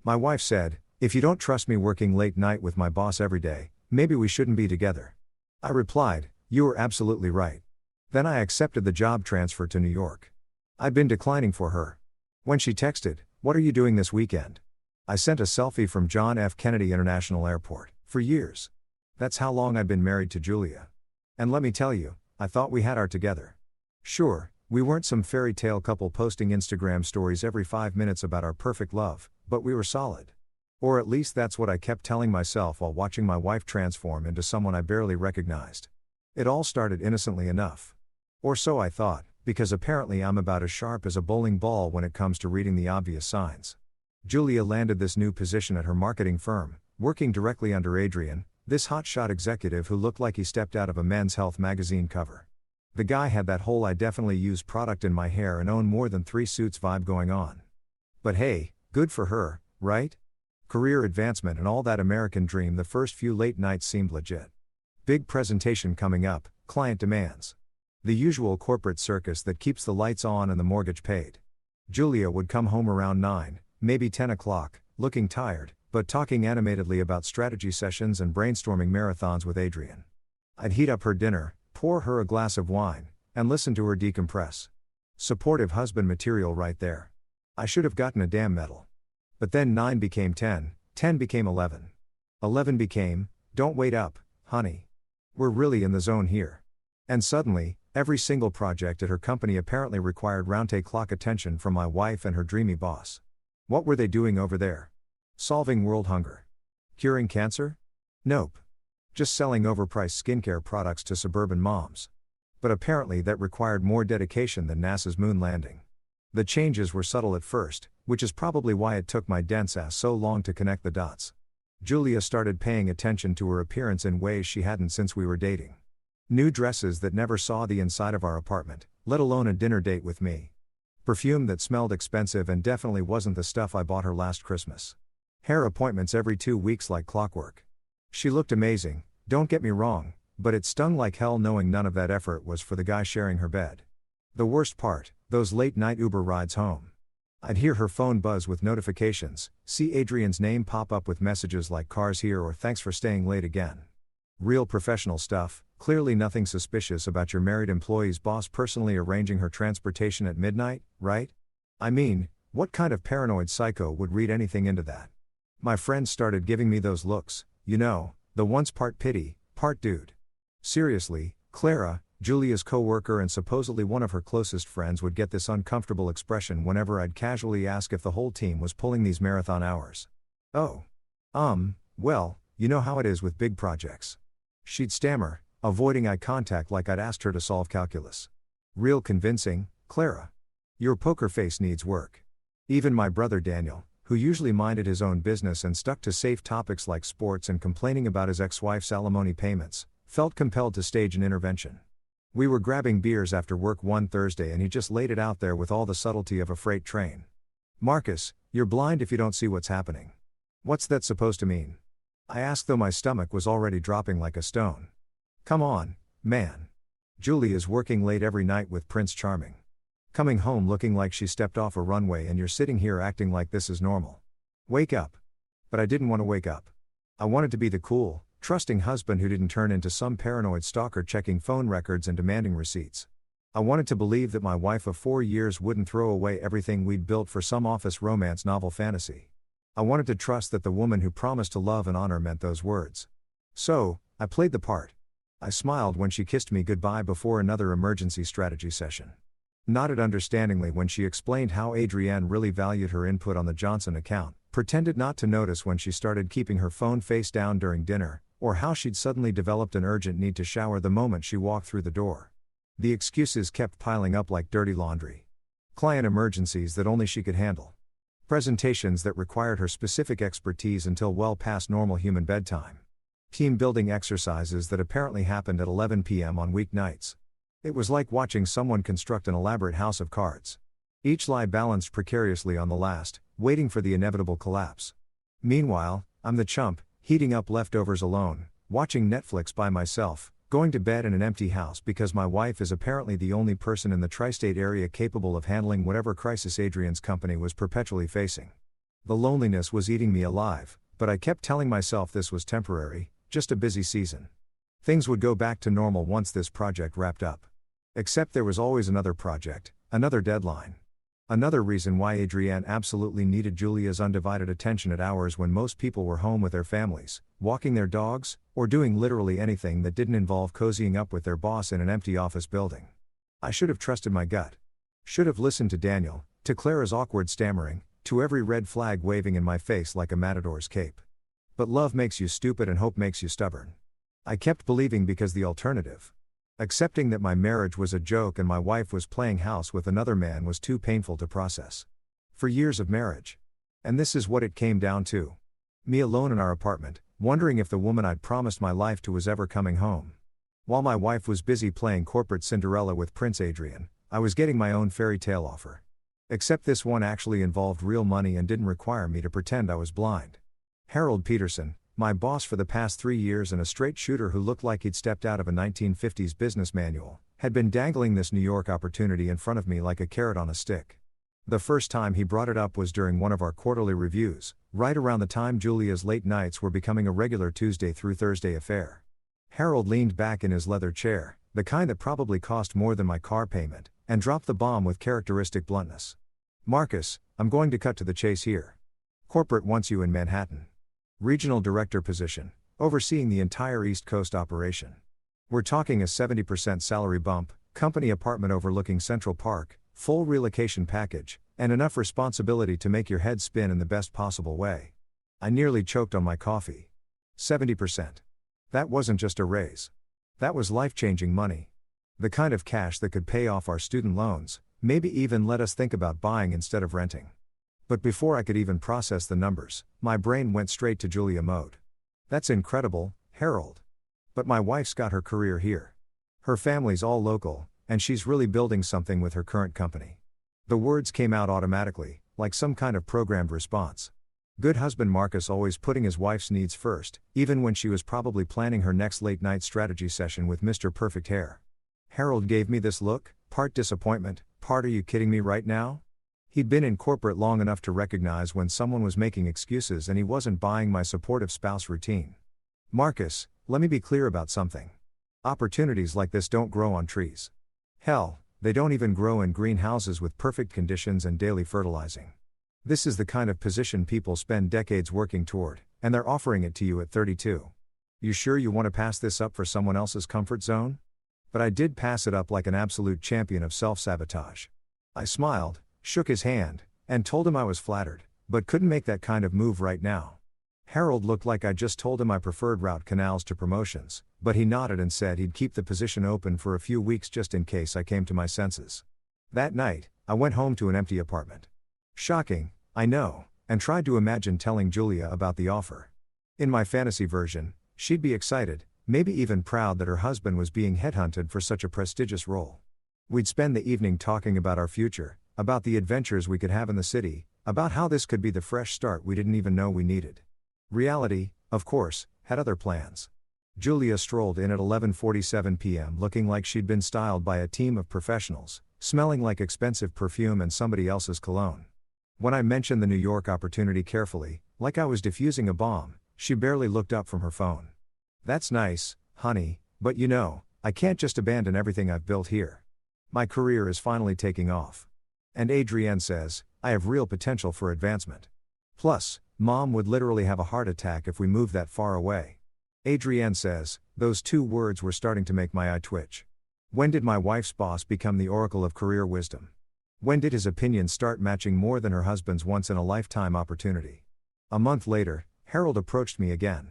My wife said, "If you don't trust me working late night with my boss every day, maybe we shouldn't be together." I replied, "You are absolutely right." Then I accepted the job transfer to New York. I'd been declining for her. When she texted, "What are you doing this weekend?" I sent a selfie from John F. Kennedy International Airport. For years. That's how long I'd been married to Julia. And let me tell you, I thought we had our together. Sure, we weren't some fairy tale couple posting Instagram stories every 5 minutes about our perfect love, but we were solid. Or at least that's what I kept telling myself while watching my wife transform into someone I barely recognized. It all started innocently enough. Or so I thought, because apparently I'm about as sharp as a bowling ball when it comes to reading the obvious signs. Julia landed this new position at her marketing firm, working directly under Adrian, this hotshot executive who looked like he stepped out of a Men's Health magazine cover. The guy had that whole "I definitely use product in my hair and own more than 3 suits" vibe going on. But hey, good for her, right? Career advancement and all that American dream. The first few late nights seemed legit. Big presentation coming up, client demands. The usual corporate circus that keeps the lights on and the mortgage paid. Julia would come home around 9, maybe 10 o'clock, looking tired, but talking animatedly about strategy sessions and brainstorming marathons with Adrian. I'd heat up her dinner, pour her a glass of wine, and listen to her decompress. Supportive husband material right there. I should have gotten a damn medal. But then 9 became 10, 10 became 11. 11 became, "Don't wait up, honey. We're really in the zone here." And suddenly, every single project at her company apparently required round-the-clock attention from my wife and her dreamy boss. What were they doing over there? Solving world hunger? Curing cancer? Nope. Just selling overpriced skincare products to suburban moms. But apparently that required more dedication than NASA's moon landing. The changes were subtle at first, which is probably why it took my dense ass so long to connect the dots. Julia started paying attention to her appearance in ways she hadn't since we were dating. New dresses that never saw the inside of our apartment, let alone a dinner date with me. Perfume that smelled expensive and definitely wasn't the stuff I bought her last Christmas. Hair appointments every 2 weeks like clockwork. She looked amazing, don't get me wrong, but it stung like hell knowing none of that effort was for the guy sharing her bed. The worst part, those late-night Uber rides home. I'd hear her phone buzz with notifications, see Adrian's name pop up with messages like "Car's here" or "Thanks for staying late again." Real professional stuff, clearly nothing suspicious about your married employee's boss personally arranging her transportation at midnight, right? I mean, what kind of paranoid psycho would read anything into that? My friends started giving me those looks, you know, the ones part pity, part dude. Seriously, Clara, Julia's co-worker and supposedly one of her closest friends, would get this uncomfortable expression whenever I'd casually ask if the whole team was pulling these marathon hours. "Oh. Well, you know how it is with big projects." She'd stammer, avoiding eye contact like I'd asked her to solve calculus. Real convincing, Clara. Your poker face needs work. Even my brother Daniel, who usually minded his own business and stuck to safe topics like sports and complaining about his ex-wife's alimony payments, felt compelled to stage an intervention. We were grabbing beers after work one Thursday and he just laid it out there with all the subtlety of a freight train. "Marcus, you're blind if you don't see what's happening." "What's that supposed to mean?" I asked, though my stomach was already dropping like a stone. "Come on, man. Julie is working late every night with Prince Charming. Coming home looking like she stepped off a runway and you're sitting here acting like this is normal. Wake up." But I didn't want to wake up. I wanted to be the cool, trusting husband who didn't turn into some paranoid stalker checking phone records and demanding receipts. I wanted to believe that my wife of 4 years wouldn't throw away everything we'd built for some office romance novel fantasy. I wanted to trust that the woman who promised to love and honor meant those words. So, I played the part. I smiled when she kissed me goodbye before another emergency strategy session. Nodded understandingly when she explained how Adrienne really valued her input on the Johnson account, pretended not to notice when she started keeping her phone face down during dinner, or how she'd suddenly developed an urgent need to shower the moment she walked through the door. The excuses kept piling up like dirty laundry. Client emergencies that only she could handle. Presentations that required her specific expertise until well past normal human bedtime. Team building exercises that apparently happened at 11 p.m. on weeknights. It was like watching someone construct an elaborate house of cards. Each lie balanced precariously on the last, waiting for the inevitable collapse. Meanwhile, I'm the chump, heating up leftovers alone, watching Netflix by myself, going to bed in an empty house because my wife is apparently the only person in the tri-state area capable of handling whatever crisis Adrian's company was perpetually facing. The loneliness was eating me alive, but I kept telling myself this was temporary, just a busy season. Things would go back to normal once this project wrapped up. Except there was always another project, another deadline. Another reason why Adrienne absolutely needed Julia's undivided attention at hours when most people were home with their families, walking their dogs, or doing literally anything that didn't involve cozying up with their boss in an empty office building. I should have trusted my gut. Should have listened to Daniel, to Clara's awkward stammering, to every red flag waving in my face like a matador's cape. But love makes you stupid and hope makes you stubborn. I kept believing because the alternative, accepting that my marriage was a joke and my wife was playing house with another man, was too painful to process. For years of marriage. And this is what it came down to. Me alone in our apartment, wondering if the woman I'd promised my life to was ever coming home. While my wife was busy playing corporate Cinderella with Prince Adrian, I was getting my own fairy tale offer. Except this one actually involved real money and didn't require me to pretend I was blind. Harold Peterson, my boss for the past 3 years and a straight shooter who looked like he'd stepped out of a 1950s business manual, had been dangling this New York opportunity in front of me like a carrot on a stick. The first time he brought it up was during one of our quarterly reviews, right around the time Julia's late nights were becoming a regular Tuesday through Thursday affair. Harold leaned back in his leather chair, the kind that probably cost more than my car payment, and dropped the bomb with characteristic bluntness. "Marcus, I'm going to cut to the chase here. Corporate wants you in Manhattan. Regional director position, overseeing the entire East Coast operation. We're talking a 70% salary bump, company apartment overlooking Central Park, full relocation package, and enough responsibility to make your head spin in the best possible way." I nearly choked on my coffee. 70%. That wasn't just a raise. That was life-changing money. The kind of cash that could pay off our student loans, maybe even let us think about buying instead of renting. But before I could even process the numbers, my brain went straight to Julia mode. "That's incredible, Harold. But my wife's got her career here. Her family's all local, and she's really building something with her current company." The words came out automatically, like some kind of programmed response. Good husband Marcus always putting his wife's needs first, even when she was probably planning her next late-night strategy session with Mr. Perfect Hair. Harold gave me this look, part disappointment, part "are you kidding me right now?" He'd been in corporate long enough to recognize when someone was making excuses and he wasn't buying my supportive spouse routine. "Marcus, let me be clear about something. Opportunities like this don't grow on trees. Hell, they don't even grow in greenhouses with perfect conditions and daily fertilizing. This is the kind of position people spend decades working toward, and they're offering it to you at 32. You sure you want to pass this up for someone else's comfort zone?" But I did pass it up like an absolute champion of self-sabotage. I smiled, shook his hand, and told him I was flattered, but couldn't make that kind of move right now. Harold looked like I just told him I preferred route canals to promotions, but he nodded and said he'd keep the position open for a few weeks just in case I came to my senses. That night, I went home to an empty apartment. Shocking, I know, and tried to imagine telling Julia about the offer. In my fantasy version, she'd be excited, maybe even proud that her husband was being headhunted for such a prestigious role. We'd spend the evening talking about our future, about the adventures we could have in the city, about how this could be the fresh start we didn't even know we needed. Reality, of course, had other plans. Julia strolled in at 11:47 p.m. looking like she'd been styled by a team of professionals, smelling like expensive perfume and somebody else's cologne. When I mentioned the New York opportunity carefully, like I was defusing a bomb, she barely looked up from her phone. "That's nice, honey, but you know, I can't just abandon everything I've built here. My career is finally taking off. And Adrienne says, I have real potential for advancement. Plus, Mom would literally have a heart attack if we moved that far away." Adrienne says, those 2 words were starting to make my eye twitch. When did my wife's boss become the oracle of career wisdom? When did his opinions start matching more than her husband's once-in-a-lifetime opportunity? A month later, Harold approached me again.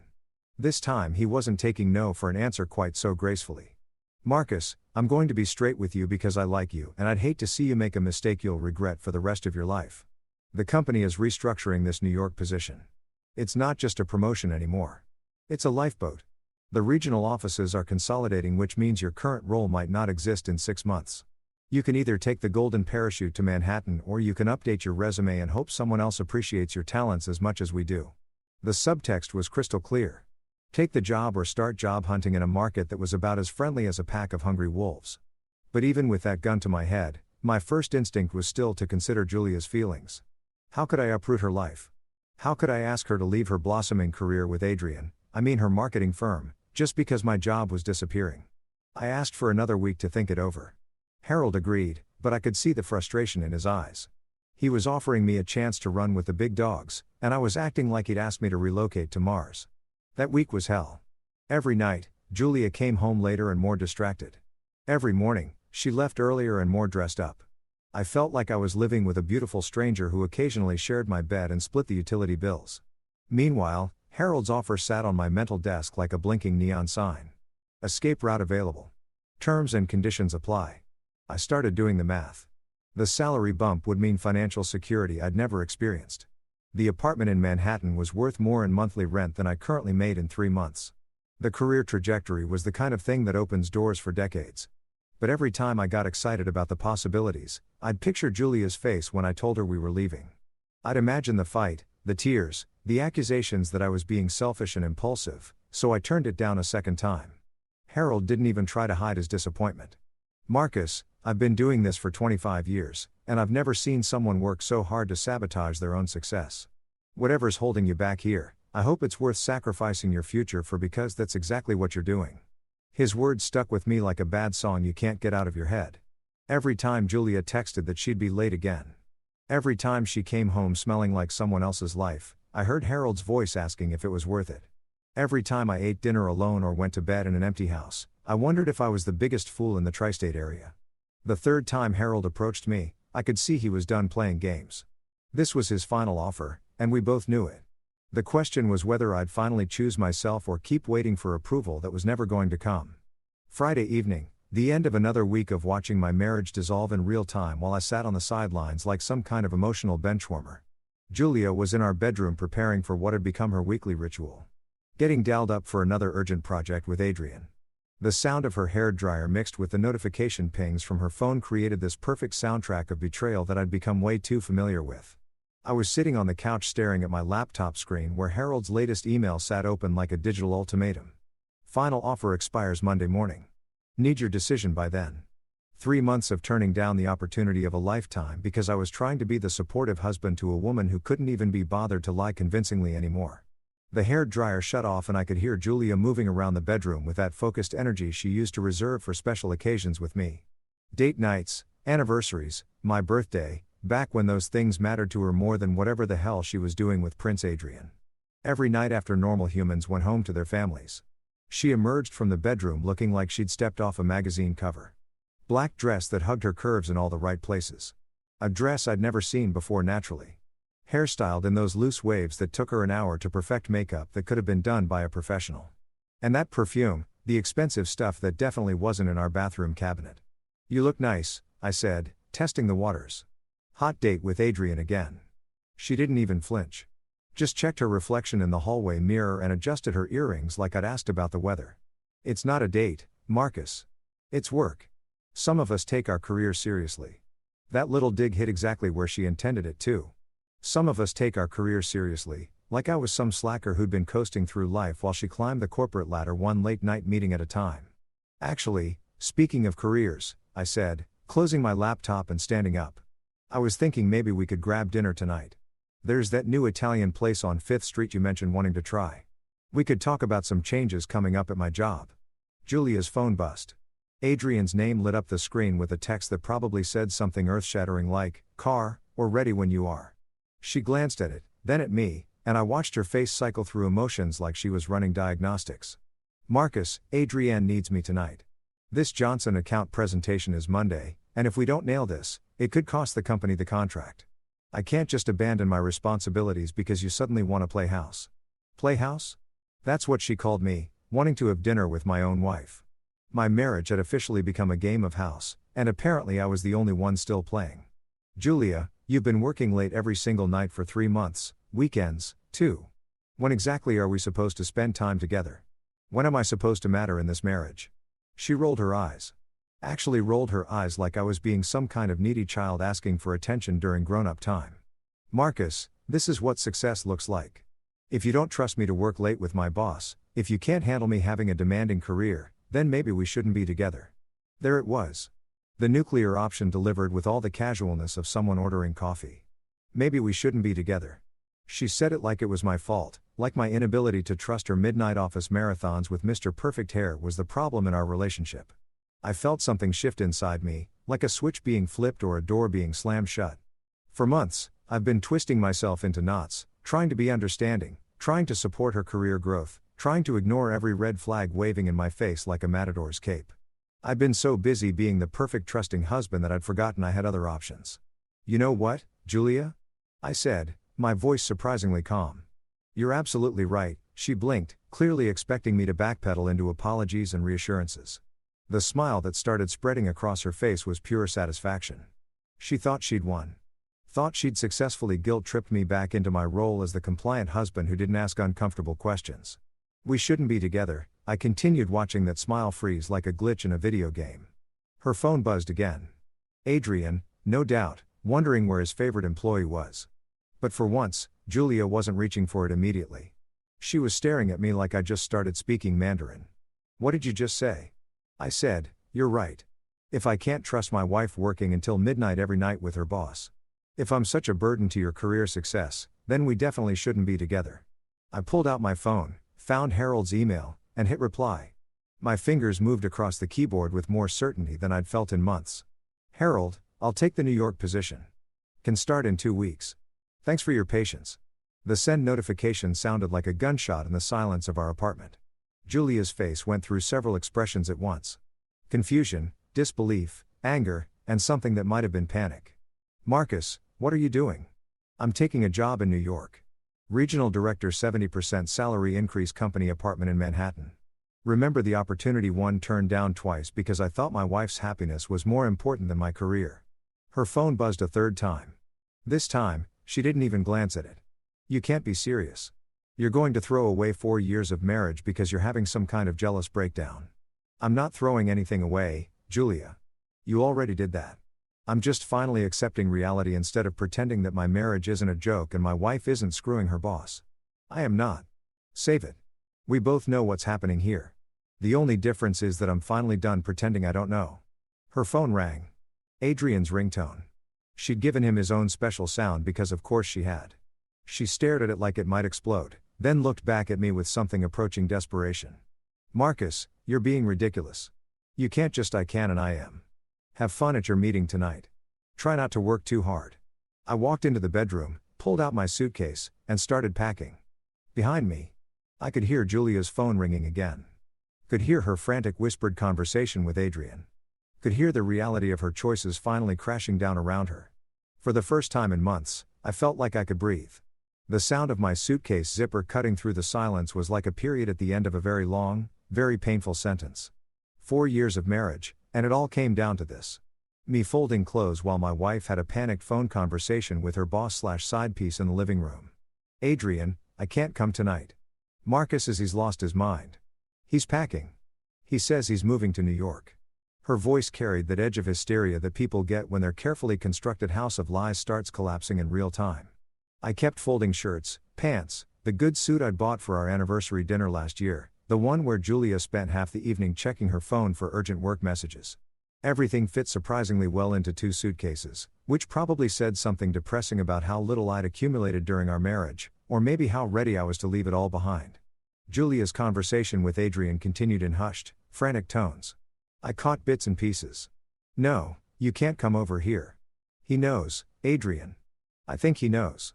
This time he wasn't taking no for an answer quite so gracefully. "Marcus, I'm going to be straight with you because I like you and I'd hate to see you make a mistake you'll regret for the rest of your life. The company is restructuring this New York position. It's not just a promotion anymore. It's a lifeboat. The regional offices are consolidating, which means your current role might not exist in 6 months. You can either take the golden parachute to Manhattan or you can update your resume and hope someone else appreciates your talents as much as we do." The subtext was crystal clear. Take the job or start job hunting in a market that was about as friendly as a pack of hungry wolves. But even with that gun to my head, my first instinct was still to consider Julia's feelings. How could I uproot her life? How could I ask her to leave her blossoming career with Adrian, her marketing firm, just because my job was disappearing? I asked for another week to think it over. Harold agreed, but I could see the frustration in his eyes. He was offering me a chance to run with the big dogs, and I was acting like he'd asked me to relocate to Mars. That week was hell. Every night, Julia came home later and more distracted. Every morning, she left earlier and more dressed up. I felt like I was living with a beautiful stranger who occasionally shared my bed and split the utility bills. Meanwhile, Harold's offer sat on my mental desk like a blinking neon sign. Escape route available. Terms and conditions apply. I started doing the math. The salary bump would mean financial security I'd never experienced. The apartment in Manhattan was worth more in monthly rent than I currently made in 3 months. The career trajectory was the kind of thing that opens doors for decades. But every time I got excited about the possibilities, I'd picture Julia's face when I told her we were leaving. I'd imagine the fight, the tears, the accusations that I was being selfish and impulsive, so I turned it down a second time. Harold didn't even try to hide his disappointment. "Marcus, I've been doing this for 25 years, and I've never seen someone work so hard to sabotage their own success. Whatever's holding you back here, I hope it's worth sacrificing your future for, because that's exactly what you're doing." His words stuck with me like a bad song you can't get out of your head. Every time Julia texted that she'd be late again. Every time she came home smelling like someone else's life, I heard Harold's voice asking if it was worth it. Every time I ate dinner alone or went to bed in an empty house, I wondered if I was the biggest fool in the tri-state area. The third time Harold approached me, I could see he was done playing games. This was his final offer, and we both knew it. The question was whether I'd finally choose myself or keep waiting for approval that was never going to come. Friday evening, the end of another week of watching my marriage dissolve in real time while I sat on the sidelines like some kind of emotional benchwarmer. Julia was in our bedroom preparing for what had become her weekly ritual. Getting dolled up for another urgent project with Adrian. The sound of her hairdryer mixed with the notification pings from her phone created this perfect soundtrack of betrayal that I'd become way too familiar with. I was sitting on the couch staring at my laptop screen where Harold's latest email sat open like a digital ultimatum. Final offer expires Monday morning. Need your decision by then. 3 months of turning down the opportunity of a lifetime because I was trying to be the supportive husband to a woman who couldn't even be bothered to lie convincingly anymore. The hairdryer shut off and I could hear Julia moving around the bedroom with that focused energy she used to reserve for special occasions with me. Date nights, anniversaries, my birthday, back when those things mattered to her more than whatever the hell she was doing with Prince Adrian. Every night after normal humans went home to their families. She emerged from the bedroom looking like she'd stepped off a magazine cover. Black dress that hugged her curves in all the right places. A dress I'd never seen before naturally. Hairstyled in those loose waves that took her an hour to perfect makeup that could have been done by a professional. And that perfume, the expensive stuff that definitely wasn't in our bathroom cabinet. "You look nice," I said, testing the waters. Hot date with Adrian again. She didn't even flinch. Just checked her reflection in the hallway mirror and adjusted her earrings like I'd asked about the weather. "It's not a date, Marcus. It's work. Some of us take our careers seriously." That little dig hit exactly where she intended it to. Some of us take our careers seriously, like I was some slacker who'd been coasting through life while she climbed the corporate ladder one late night meeting at a time. "Actually, speaking of careers," I said, closing my laptop and standing up. "I was thinking maybe we could grab dinner tonight. There's that new Italian place on 5th Street you mentioned wanting to try. We could talk about some changes coming up at my job." Julia's phone buzzed. Adrian's name lit up the screen with a text that probably said something earth-shattering like, "Car, or ready when you are." She glanced at it, then at me, and I watched her face cycle through emotions like she was running diagnostics. "Marcus, Adrienne needs me tonight. This Johnson account presentation is Monday, and if we don't nail this, it could cost the company the contract. I can't just abandon my responsibilities because you suddenly want to play house." Play house? That's what she called me, wanting to have dinner with my own wife. My marriage had officially become a game of house, and apparently I was the only one still playing. "Julia, you've been working late every single night for 3 months, weekends, too. When exactly are we supposed to spend time together? When am I supposed to matter in this marriage?" She rolled her eyes. Actually rolled her eyes like I was being some kind of needy child asking for attention during grown-up time. "Marcus, this is what success looks like. If you don't trust me to work late with my boss, if you can't handle me having a demanding career, then maybe we shouldn't be together." There it was. The nuclear option delivered with all the casualness of someone ordering coffee. Maybe we shouldn't be together. She said it like it was my fault, like my inability to trust her midnight office marathons with Mr. Perfect Hair was the problem in our relationship. I felt something shift inside me, like a switch being flipped or a door being slammed shut. For months, I've been twisting myself into knots, trying to be understanding, trying to support her career growth, trying to ignore every red flag waving in my face like a matador's cape. I've been so busy being the perfect trusting husband that I'd forgotten I had other options. You know what, Julia? I said, my voice surprisingly calm. You're absolutely right, she blinked, clearly expecting me to backpedal into apologies and reassurances. The smile that started spreading across her face was pure satisfaction. She thought she'd won. Thought she'd successfully guilt-tripped me back into my role as the compliant husband who didn't ask uncomfortable questions. We shouldn't be together, I continued, watching that smile freeze like a glitch in a video game. Her phone buzzed again. Adrian, no doubt, wondering where his favorite employee was. But for once, Julia wasn't reaching for it immediately. She was staring at me like I just started speaking Mandarin. What did you just say? I said, you're right. If I can't trust my wife working until midnight every night with her boss. If I'm such a burden to your career success, then we definitely shouldn't be together. I pulled out my phone, found Harold's email, and hit reply. My fingers moved across the keyboard with more certainty than I'd felt in months. Harold, I'll take the New York position. Can start in 2 weeks. Thanks for your patience. The send notification sounded like a gunshot in the silence of our apartment. Julia's face went through several expressions at once. Confusion, disbelief, anger, and something that might have been panic. Marcus, what are you doing? I'm taking a job in New York. Regional Director, 70% salary increase, company apartment in Manhattan. Remember the opportunity one turned down twice because I thought my wife's happiness was more important than my career. Her phone buzzed a third time. This time, she didn't even glance at it. You can't be serious. You're going to throw away 4 years of marriage because you're having some kind of jealous breakdown. I'm not throwing anything away, Julia. You already did that. I'm just finally accepting reality instead of pretending that my marriage isn't a joke and my wife isn't screwing her boss. I am not. Save it. We both know what's happening here. The only difference is that I'm finally done pretending I don't know. Her phone rang. Adrian's ringtone. She'd given him his own special sound because of course she had. She stared at it like it might explode, then looked back at me with something approaching desperation. Marcus, you're being ridiculous. You can't just I can and I am. Have fun at your meeting tonight. Try not to work too hard. I walked into the bedroom, pulled out my suitcase, and started packing. Behind me, I could hear Julia's phone ringing again. Could hear her frantic whispered conversation with Adrian. Could hear the reality of her choices finally crashing down around her. For the first time in months, I felt like I could breathe. The sound of my suitcase zipper cutting through the silence was like a period at the end of a very long, very painful sentence. 4 years of marriage, and it all came down to this. Me folding clothes while my wife had a panicked phone conversation with her boss/side piece in the living room. Adrian, I can't come tonight. Marcus says he's lost his mind. He's packing. He says he's moving to New York. Her voice carried that edge of hysteria that people get when their carefully constructed house of lies starts collapsing in real time. I kept folding shirts, pants, the good suit I'd bought for our anniversary dinner last year, the one where Julia spent half the evening checking her phone for urgent work messages. Everything fit surprisingly well into 2 suitcases, which probably said something depressing about how little I'd accumulated during our marriage, or maybe how ready I was to leave it all behind. Julia's conversation with Adrian continued in hushed, frantic tones. I caught bits and pieces. No, you can't come over here. He knows, Adrian. I think he knows.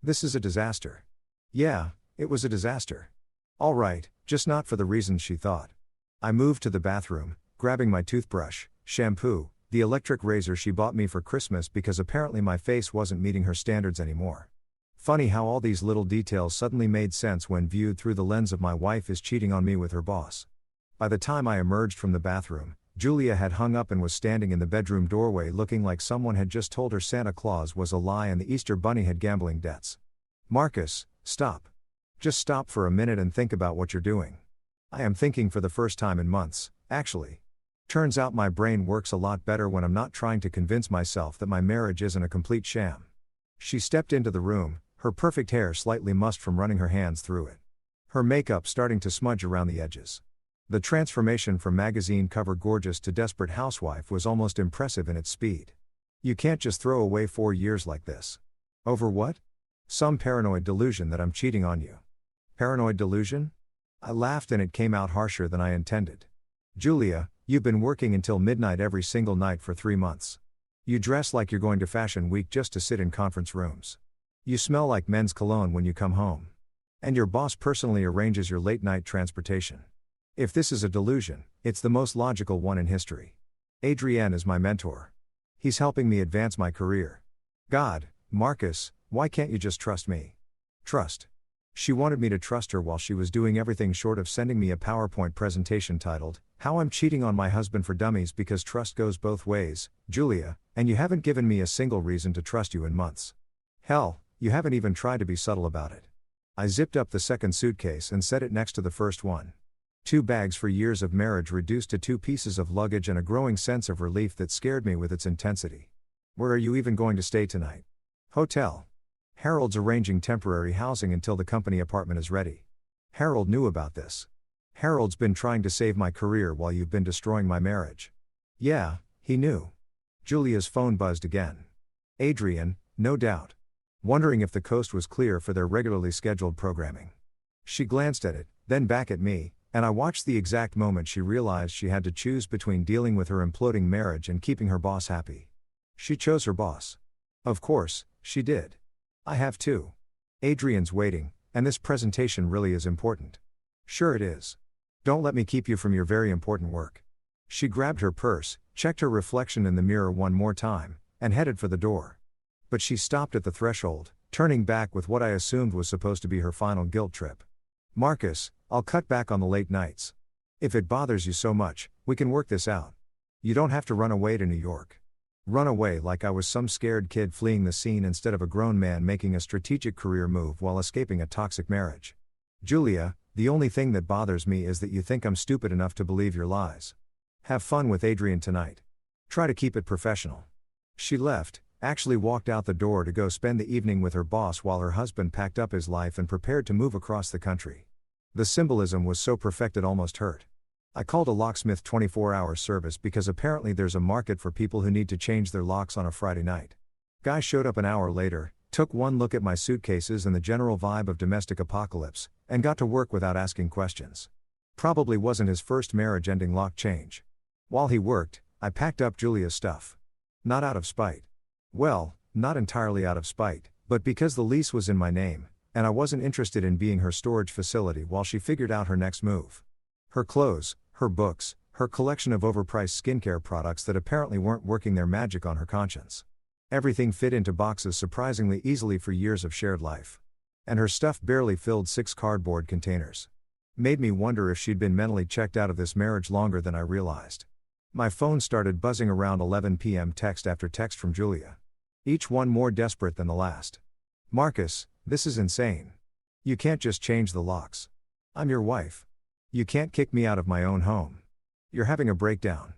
This is a disaster. Yeah, it was a disaster. All right, just not for the reasons she thought. I moved to the bathroom, grabbing my toothbrush, shampoo, the electric razor she bought me for Christmas because apparently my face wasn't meeting her standards anymore. Funny how all these little details suddenly made sense when viewed through the lens of my wife is cheating on me with her boss. By the time I emerged from the bathroom, Julia had hung up and was standing in the bedroom doorway looking like someone had just told her Santa Claus was a lie and the Easter Bunny had gambling debts. Marcus, stop. Just stop for a minute and think about what you're doing. I am thinking for the first time in months, actually. Turns out my brain works a lot better when I'm not trying to convince myself that my marriage isn't a complete sham. She stepped into the room, her perfect hair slightly mussed from running her hands through it. Her makeup starting to smudge around the edges. The transformation from magazine cover gorgeous to desperate housewife was almost impressive in its speed. You can't just throw away 4 years like this. Over what? Some paranoid delusion that I'm cheating on you. Paranoid delusion? I laughed and it came out harsher than I intended. Julia, you've been working until midnight every single night for 3 months. You dress like you're going to Fashion Week just to sit in conference rooms. You smell like men's cologne when you come home. And your boss personally arranges your late night transportation. If this is a delusion, it's the most logical one in history. Adrienne is my mentor. He's helping me advance my career. God, Marcus, why can't you just trust me? Trust. She wanted me to trust her while she was doing everything short of sending me a PowerPoint presentation titled, "How I'm Cheating on My Husband for Dummies Because Trust Goes Both Ways, Julia, and you haven't given me a single reason to trust you in months. Hell, you haven't even tried to be subtle about it." I zipped up the second suitcase and set it next to the first one. 2 bags for years of marriage reduced to 2 pieces of luggage and a growing sense of relief that scared me with its intensity. Where are you even going to stay tonight? Hotel. Harold's arranging temporary housing until the company apartment is ready. Harold knew about this. Harold's been trying to save my career while you've been destroying my marriage. Yeah, he knew. Julia's phone buzzed again. Adrienne, no doubt. Wondering if the coast was clear for their regularly scheduled programming. She glanced at it, then back at me, and I watched the exact moment she realized she had to choose between dealing with her imploding marriage and keeping her boss happy. She chose her boss. Of course, she did. I have too. Adrienne's waiting, and this presentation really is important. Sure it is. Don't let me keep you from your very important work. She grabbed her purse, checked her reflection in the mirror one more time, and headed for the door. But she stopped at the threshold, turning back with what I assumed was supposed to be her final guilt trip. Marcus, I'll cut back on the late nights. If it bothers you so much, we can work this out. You don't have to run away to New York. Run away like I was some scared kid fleeing the scene instead of a grown man making a strategic career move while escaping a toxic marriage. Julia, the only thing that bothers me is that you think I'm stupid enough to believe your lies. Have fun with Adrienne tonight. Try to keep it professional. She left, actually walked out the door to go spend the evening with her boss while her husband packed up his life and prepared to move across the country. The symbolism was so perfect it almost hurt. I called a locksmith 24-hour service because apparently there's a market for people who need to change their locks on a Friday night. Guy showed up an hour later, took one look at my suitcases and the general vibe of domestic apocalypse, and got to work without asking questions. Probably wasn't his first marriage-ending lock change. While he worked, I packed up Julia's stuff. Not out of spite. Well, not entirely out of spite, but because the lease was in my name, and I wasn't interested in being her storage facility while she figured out her next move. Her clothes, her books, her collection of overpriced skincare products that apparently weren't working their magic on her conscience. Everything fit into boxes surprisingly easily for years of shared life. And her stuff barely filled 6 cardboard containers. Made me wonder if she'd been mentally checked out of this marriage longer than I realized. My phone started buzzing around 11 p.m. text after text from Julia. Each one more desperate than the last. Marcus, this is insane. You can't just change the locks. I'm your wife. You can't kick me out of my own home. You're having a breakdown.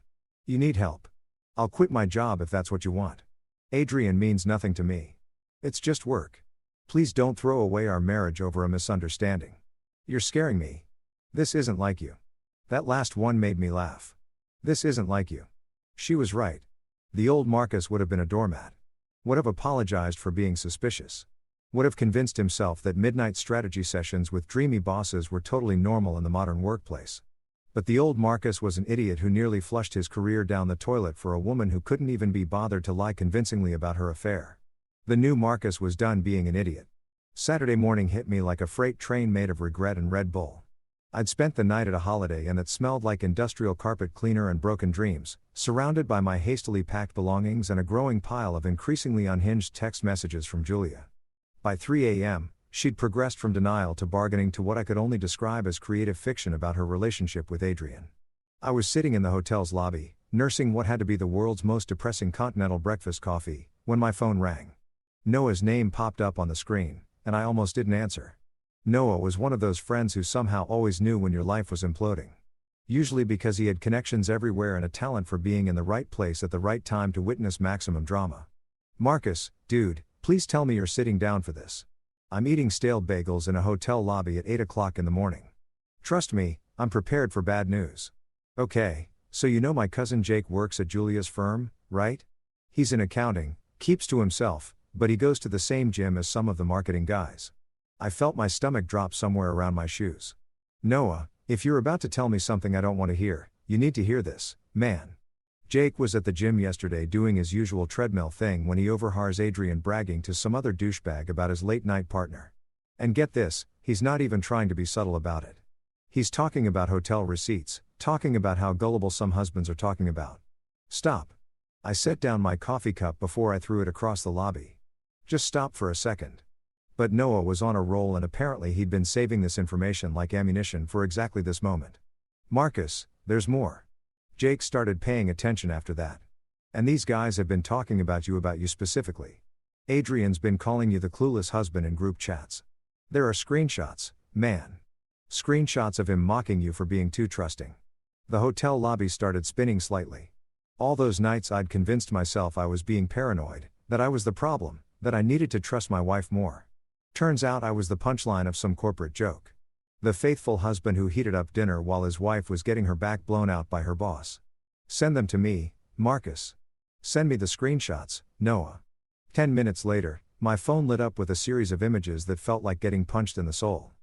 You need help. I'll quit my job if that's what you want. Adrienne means nothing to me. It's just work. Please don't throw away our marriage over a misunderstanding. You're scaring me. This isn't like you. That last one made me laugh. This isn't like you. She was right. The old Marcus would have been a doormat. Would have apologized for being suspicious. Would have convinced himself that midnight strategy sessions with dreamy bosses were totally normal in the modern workplace. But the old Marcus was an idiot who nearly flushed his career down the toilet for a woman who couldn't even be bothered to lie convincingly about her affair. The new Marcus was done being an idiot. Saturday morning hit me like a freight train made of regret and Red Bull. I'd spent the night at a holiday and it smelled like industrial carpet cleaner and broken dreams, surrounded by my hastily packed belongings and a growing pile of increasingly unhinged text messages from Julia. By 3 a.m., she'd progressed from denial to bargaining to what I could only describe as creative fiction about her relationship with Adrienne. I was sitting in the hotel's lobby, nursing what had to be the world's most depressing continental breakfast coffee, when my phone rang. Noah's name popped up on the screen, and I almost didn't answer. Noah was one of those friends who somehow always knew when your life was imploding. Usually because he had connections everywhere and a talent for being in the right place at the right time to witness maximum drama. Marcus, dude, please tell me you're sitting down for this. I'm eating stale bagels in a hotel lobby at 8 o'clock in the morning. Trust me, I'm prepared for bad news. Okay, so you know my cousin Jake works at Julia's firm, right? He's in accounting, keeps to himself, but he goes to the same gym as some of the marketing guys. I felt my stomach drop somewhere around my shoes. Noah, if you're about to tell me something I don't want to hear, you need to hear this, man. Jake was at the gym yesterday doing his usual treadmill thing when he overhears Adrian bragging to some other douchebag about his late-night partner. And get this, he's not even trying to be subtle about it. He's talking about hotel receipts, talking about how gullible some husbands are talking about. Stop. I set down my coffee cup before I threw it across the lobby. Just stop for a second. But Noah was on a roll and apparently he'd been saving this information like ammunition for exactly this moment. Marcus, there's more. Jake started paying attention after that. And these guys have been talking about you specifically. Adrian's been calling you the clueless husband in group chats. There are screenshots, man. Screenshots of him mocking you for being too trusting. The hotel lobby started spinning slightly. All those nights I'd convinced myself I was being paranoid, that I was the problem, that I needed to trust my wife more. Turns out I was the punchline of some corporate joke. The faithful husband who heated up dinner while his wife was getting her back blown out by her boss. Send them to me, Marcus. Send me the screenshots, Noah. 10 minutes later, my phone lit up with a series of images that felt like getting punched in the soul.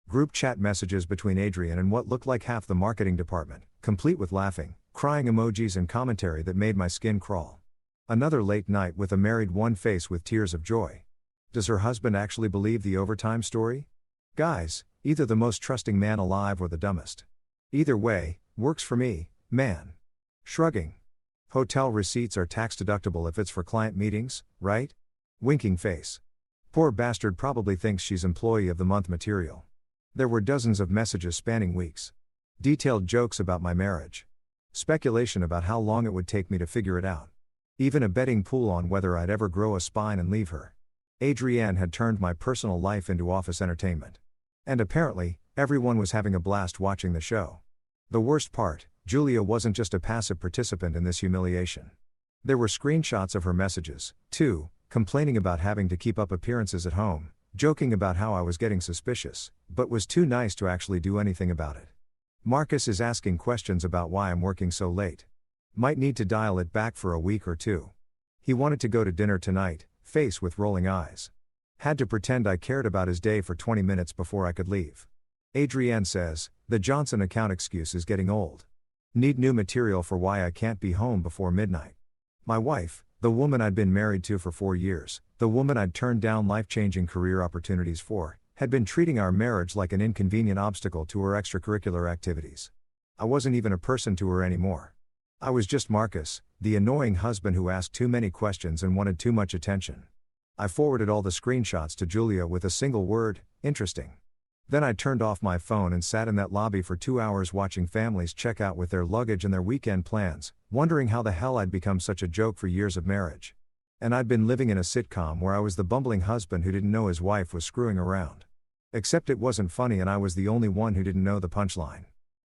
Group chat messages between Adrian and what looked like half the marketing department, complete with laughing, crying emojis and commentary that made my skin crawl. Another late night with a married one face with tears of joy. Does her husband actually believe the overtime story? Guys, either the most trusting man alive or the dumbest. Either way, works for me, man. Shrugging. Hotel receipts are tax deductible if it's for client meetings, right? Winking face. Poor bastard probably thinks she's employee of the month material. There were dozens of messages spanning weeks. Detailed jokes about my marriage. Speculation about how long it would take me to figure it out. Even a betting pool on whether I'd ever grow a spine and leave her. Adrienne had turned my personal life into office entertainment. And apparently, everyone was having a blast watching the show. The worst part, Julia wasn't just a passive participant in this humiliation. There were screenshots of her messages, too, complaining about having to keep up appearances at home, joking about how I was getting suspicious, but was too nice to actually do anything about it. Marcus is asking questions about why I'm working so late. Might need to dial it back for a week or two. He wanted to go to dinner tonight, face with rolling eyes. Had to pretend I cared about his day for 20 minutes before I could leave. Adrienne says, the Johnson account excuse is getting old. Need new material for why I can't be home before midnight. My wife, the woman I'd been married to for 4 years, the woman I'd turned down life-changing career opportunities for, had been treating our marriage like an inconvenient obstacle to her extracurricular activities. I wasn't even a person to her anymore. I was just Marcus, the annoying husband who asked too many questions and wanted too much attention. I forwarded all the screenshots to Julia with a single word, interesting. Then I turned off my phone and sat in that lobby for 2 hours watching families check out with their luggage and their weekend plans, wondering how the hell I'd become such a joke for years of marriage. And I'd been living in a sitcom where I was the bumbling husband who didn't know his wife was screwing around. Except it wasn't funny and I was the only one who didn't know the punchline.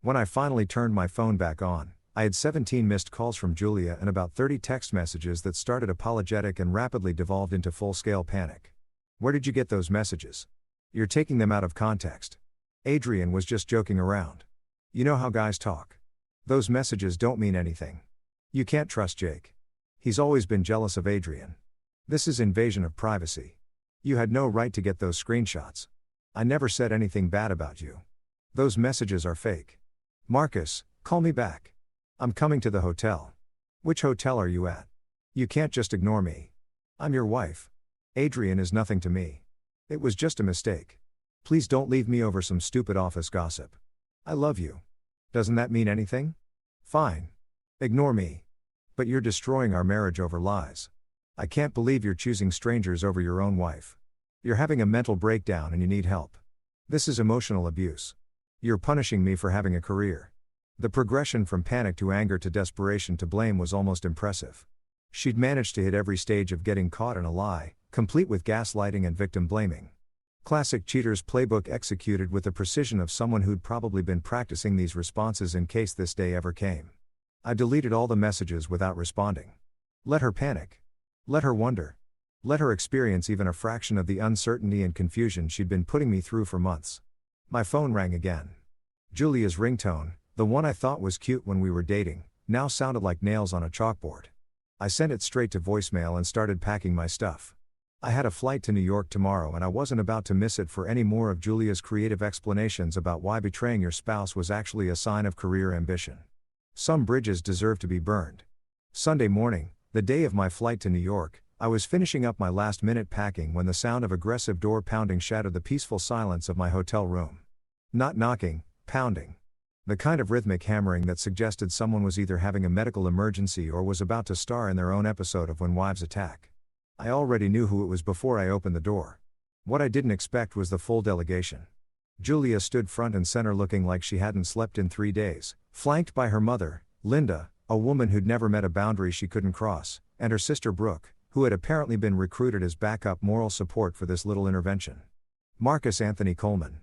When I finally turned my phone back on, I had 17 missed calls from Julia and about 30 text messages that started apologetic and rapidly devolved into full-scale panic. Where did you get those messages? You're taking them out of context. Adrian was just joking around. You know how guys talk. Those messages don't mean anything. You can't trust Jake. He's always been jealous of Adrian. This is invasion of privacy. You had no right to get those screenshots. I never said anything bad about you. Those messages are fake. Marcus, call me back. I'm coming to the hotel. Which hotel are you at? You can't just ignore me. I'm your wife. Adrian is nothing to me. It was just a mistake. Please don't leave me over some stupid office gossip. I love you. Doesn't that mean anything? Fine. Ignore me. But you're destroying our marriage over lies. I can't believe you're choosing strangers over your own wife. You're having a mental breakdown and you need help. This is emotional abuse. You're punishing me for having a career. The progression from panic to anger to desperation to blame was almost impressive. She'd managed to hit every stage of getting caught in a lie, complete with gaslighting and victim blaming. Classic cheater's playbook executed with the precision of someone who'd probably been practicing these responses in case this day ever came. I deleted all the messages without responding. Let her panic. Let her wonder. Let her experience even a fraction of the uncertainty and confusion she'd been putting me through for months. My phone rang again. Julia's ringtone, the one I thought was cute when we were dating, now sounded like nails on a chalkboard. I sent it straight to voicemail and started packing my stuff. I had a flight to New York tomorrow and I wasn't about to miss it for any more of Julia's creative explanations about why betraying your spouse was actually a sign of career ambition. Some bridges deserve to be burned. Sunday morning, the day of my flight to New York, I was finishing up my last-minute packing when the sound of aggressive door pounding shattered the peaceful silence of my hotel room. Not knocking, pounding. The kind of rhythmic hammering that suggested someone was either having a medical emergency or was about to star in their own episode of When Wives Attack. I already knew who it was before I opened the door. What I didn't expect was the full delegation. Julia stood front and center looking like she hadn't slept in 3 days, flanked by her mother, Linda, a woman who'd never met a boundary she couldn't cross, and her sister Brooke, who had apparently been recruited as backup moral support for this little intervention. Marcus Anthony Coleman.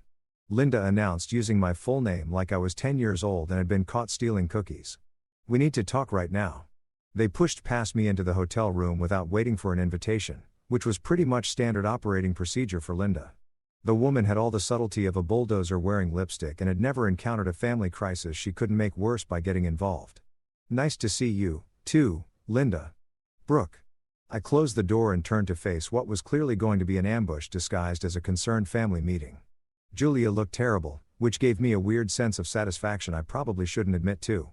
Linda announced using my full name like I was 10 years old and had been caught stealing cookies. We need to talk right now. They pushed past me into the hotel room without waiting for an invitation, which was pretty much standard operating procedure for Linda. The woman had all the subtlety of a bulldozer wearing lipstick and had never encountered a family crisis she couldn't make worse by getting involved. Nice to see you, too, Linda. Brooke. I closed the door and turned to face what was clearly going to be an ambush disguised as a concerned family meeting. Julia looked terrible, which gave me a weird sense of satisfaction I probably shouldn't admit to.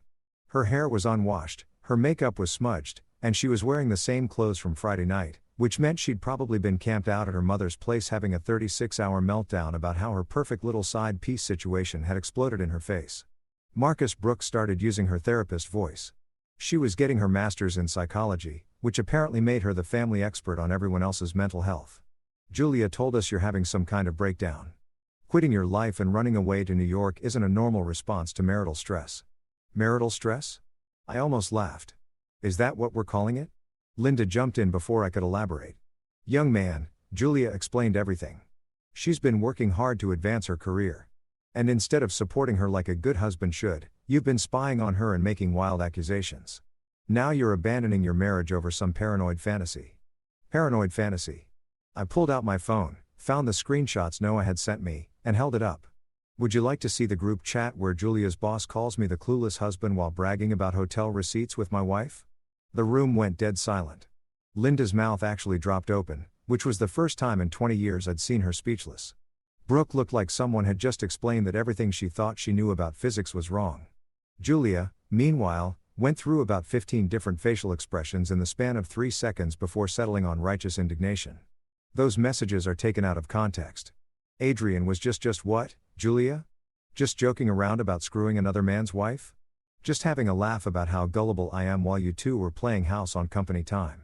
Her hair was unwashed, her makeup was smudged, and she was wearing the same clothes from Friday night, which meant she'd probably been camped out at her mother's place having a 36-hour meltdown about how her perfect little side piece situation had exploded in her face. Marcus Brooks started using her therapist voice. She was getting her master's in psychology, which apparently made her the family expert on everyone else's mental health. Julia told us you're having some kind of breakdown. Quitting your life and running away to New York isn't a normal response to marital stress. Marital stress? I almost laughed. Is that what we're calling it? Linda jumped in before I could elaborate. Young man, Julia explained everything. She's been working hard to advance her career. And instead of supporting her like a good husband should, you've been spying on her and making wild accusations. Now you're abandoning your marriage over some paranoid fantasy. Paranoid fantasy. I pulled out my phone, found the screenshots Noah had sent me, and held it up. Would you like to see the group chat where Julia's boss calls me the clueless husband while bragging about hotel receipts with my wife? The room went dead silent. Linda's mouth actually dropped open, which was the first time in 20 years I'd seen her speechless. Brooke looked like someone had just explained that everything she thought she knew about physics was wrong. Julia, meanwhile, went through about 15 different facial expressions in the span of 3 seconds before settling on righteous indignation. Those messages are taken out of context. Adrian was just what, Julia? Just joking around about screwing another man's wife? Just having a laugh about how gullible I am while you two were playing house on company time.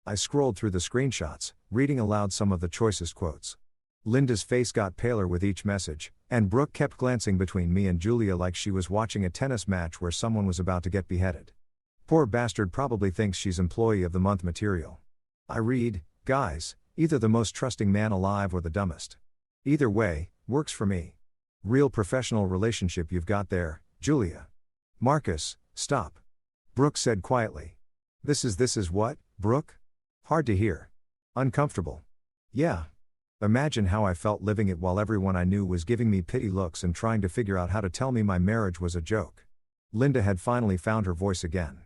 I scrolled through the screenshots, reading aloud some of the choicest quotes. Linda's face got paler with each message, and Brooke kept glancing between me and Julia like she was watching a tennis match where someone was about to get beheaded. Poor bastard probably thinks she's employee of the month material. I read, guys, either the most trusting man alive or the dumbest. Either way, works for me. Real professional relationship you've got there, Julia. Marcus, stop. Brooke said quietly. This is what, Brooke? Hard to hear. Uncomfortable. Yeah. Imagine how I felt living it while everyone I knew was giving me pity looks and trying to figure out how to tell me my marriage was a joke. Linda had finally found her voice again.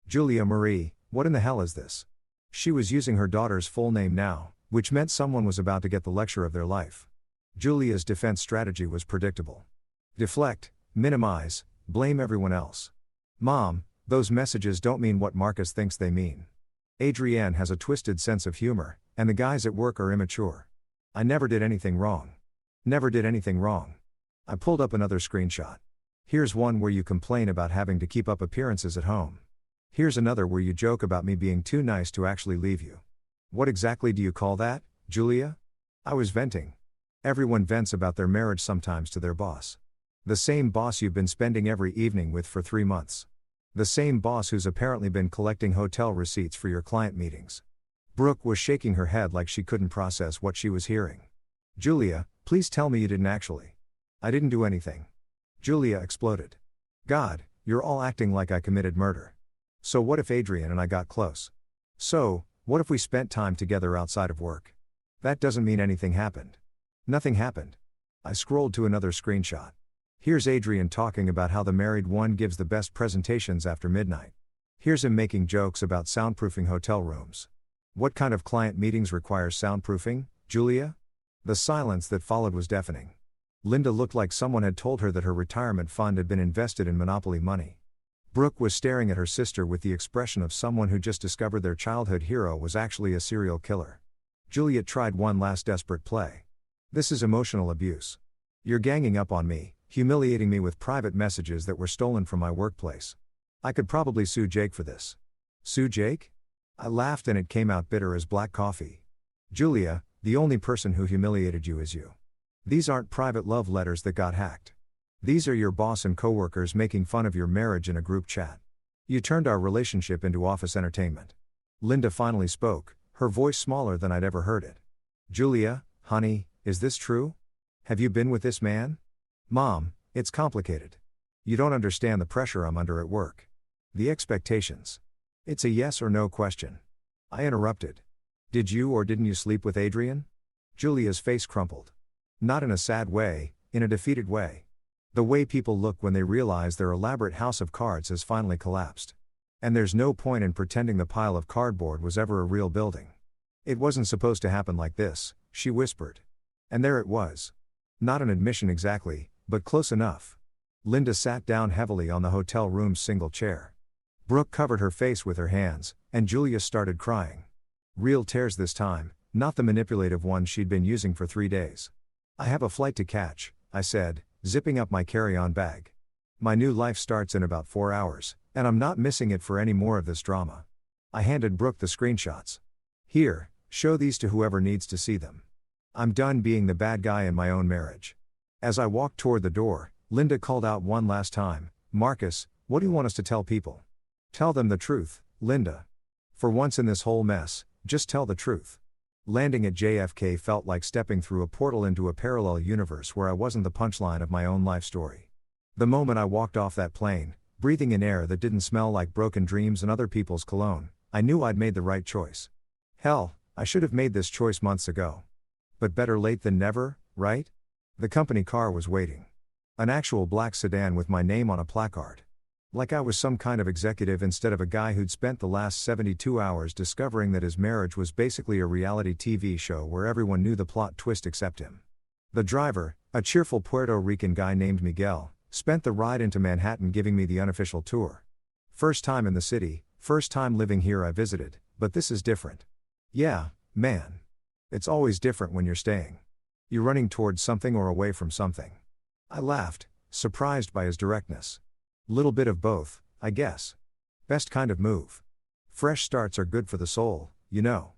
Julia Marie, what in the hell is this? She was using her daughter's full name now, which meant someone was about to get the lecture of their life. Julia's defense strategy was predictable. Deflect, minimize, blame everyone else. Mom, those messages don't mean what Marcus thinks they mean. Adrienne has a twisted sense of humor, and the guys at work are immature. I never did anything wrong. Never did anything wrong. I pulled up another screenshot. Here's one where you complain about having to keep up appearances at home. Here's another where you joke about me being too nice to actually leave you. What exactly do you call that, Julia? I was venting. Everyone vents about their marriage sometimes to their boss. The same boss you've been spending every evening with for 3 months. The same boss who's apparently been collecting hotel receipts for your client meetings. Brooke was shaking her head like she couldn't process what she was hearing. Julia, please tell me you didn't actually. I didn't do anything. Julia exploded. God, you're all acting like I committed murder. So what if Adrian and I got close? So, what if we spent time together outside of work? That doesn't mean anything happened. Nothing happened. I scrolled to another screenshot. Here's Adrian talking about how the married one gives the best presentations after midnight. Here's him making jokes about soundproofing hotel rooms. What kind of client meetings require soundproofing, Julia? The silence that followed was deafening. Linda looked like someone had told her that her retirement fund had been invested in Monopoly money. Brooke was staring at her sister with the expression of someone who just discovered their childhood hero was actually a serial killer. Juliet tried one last desperate play. This is emotional abuse. You're ganging up on me, humiliating me with private messages that were stolen from my workplace. I could probably sue Jake for this. Sue Jake? I laughed and it came out bitter as black coffee. Julia, the only person who humiliated you is you. These aren't private love letters that got hacked. These are your boss and coworkers making fun of your marriage in a group chat. You turned our relationship into office entertainment. Linda finally spoke, her voice smaller than I'd ever heard it. Julia, honey, is this true? Have you been with this man? Mom, it's complicated. You don't understand the pressure I'm under at work. The expectations. It's a yes or no question. I interrupted. Did you or didn't you sleep with Adrian? Julia's face crumpled. Not in a sad way, in a defeated way. The way people look when they realize their elaborate house of cards has finally collapsed. And there's no point in pretending the pile of cardboard was ever a real building. It wasn't supposed to happen like this, she whispered. And there it was. Not an admission exactly, but close enough. Linda sat down heavily on the hotel room's single chair. Brooke covered her face with her hands, and Julia started crying. Real tears this time, not the manipulative ones she'd been using for 3 days. I have a flight to catch, I said, zipping up my carry-on bag. My new life starts in about 4 hours, and I'm not missing it for any more of this drama. I handed Brooke the screenshots. Here, show these to whoever needs to see them. I'm done being the bad guy in my own marriage. As I walked toward the door, Linda called out one last time, Marcus, what do you want us to tell people? Tell them the truth, Linda. For once in this whole mess, just tell the truth. Landing at JFK felt like stepping through a portal into a parallel universe where I wasn't the punchline of my own life story. The moment I walked off that plane, breathing in air that didn't smell like broken dreams and other people's cologne, I knew I'd made the right choice. Hell, I should have made this choice months ago. But better late than never, right? The company car was waiting. An actual black sedan with my name on a placard. Like I was some kind of executive instead of a guy who'd spent the last 72 hours discovering that his marriage was basically a reality TV show where everyone knew the plot twist except him. The driver, a cheerful Puerto Rican guy named Miguel, spent the ride into Manhattan giving me the unofficial tour. First time in the city, first time living here I visited, but this is different. Yeah, man. It's always different when you're staying. You're running towards something or away from something. I laughed, surprised by his directness. Little bit of both, I guess. Best kind of move. Fresh starts are good for the soul, you know.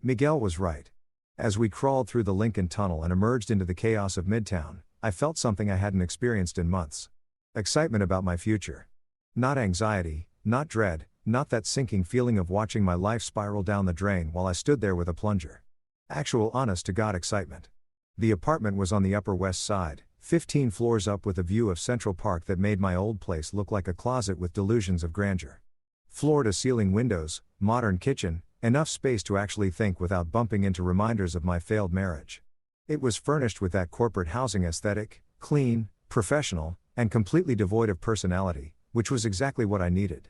Miguel was right. As we crawled through the Lincoln Tunnel and emerged into the chaos of Midtown, I felt something I hadn't experienced in months. Excitement about my future. Not anxiety, not dread, not that sinking feeling of watching my life spiral down the drain while I stood there with a plunger. Actual honest-to-God excitement. The apartment was on the Upper West Side, 15 floors up with a view of Central Park that made my old place look like a closet with delusions of grandeur. Floor-to-ceiling windows, modern kitchen, enough space to actually think without bumping into reminders of my failed marriage. It was furnished with that corporate housing aesthetic, clean, professional, and completely devoid of personality, which was exactly what I needed.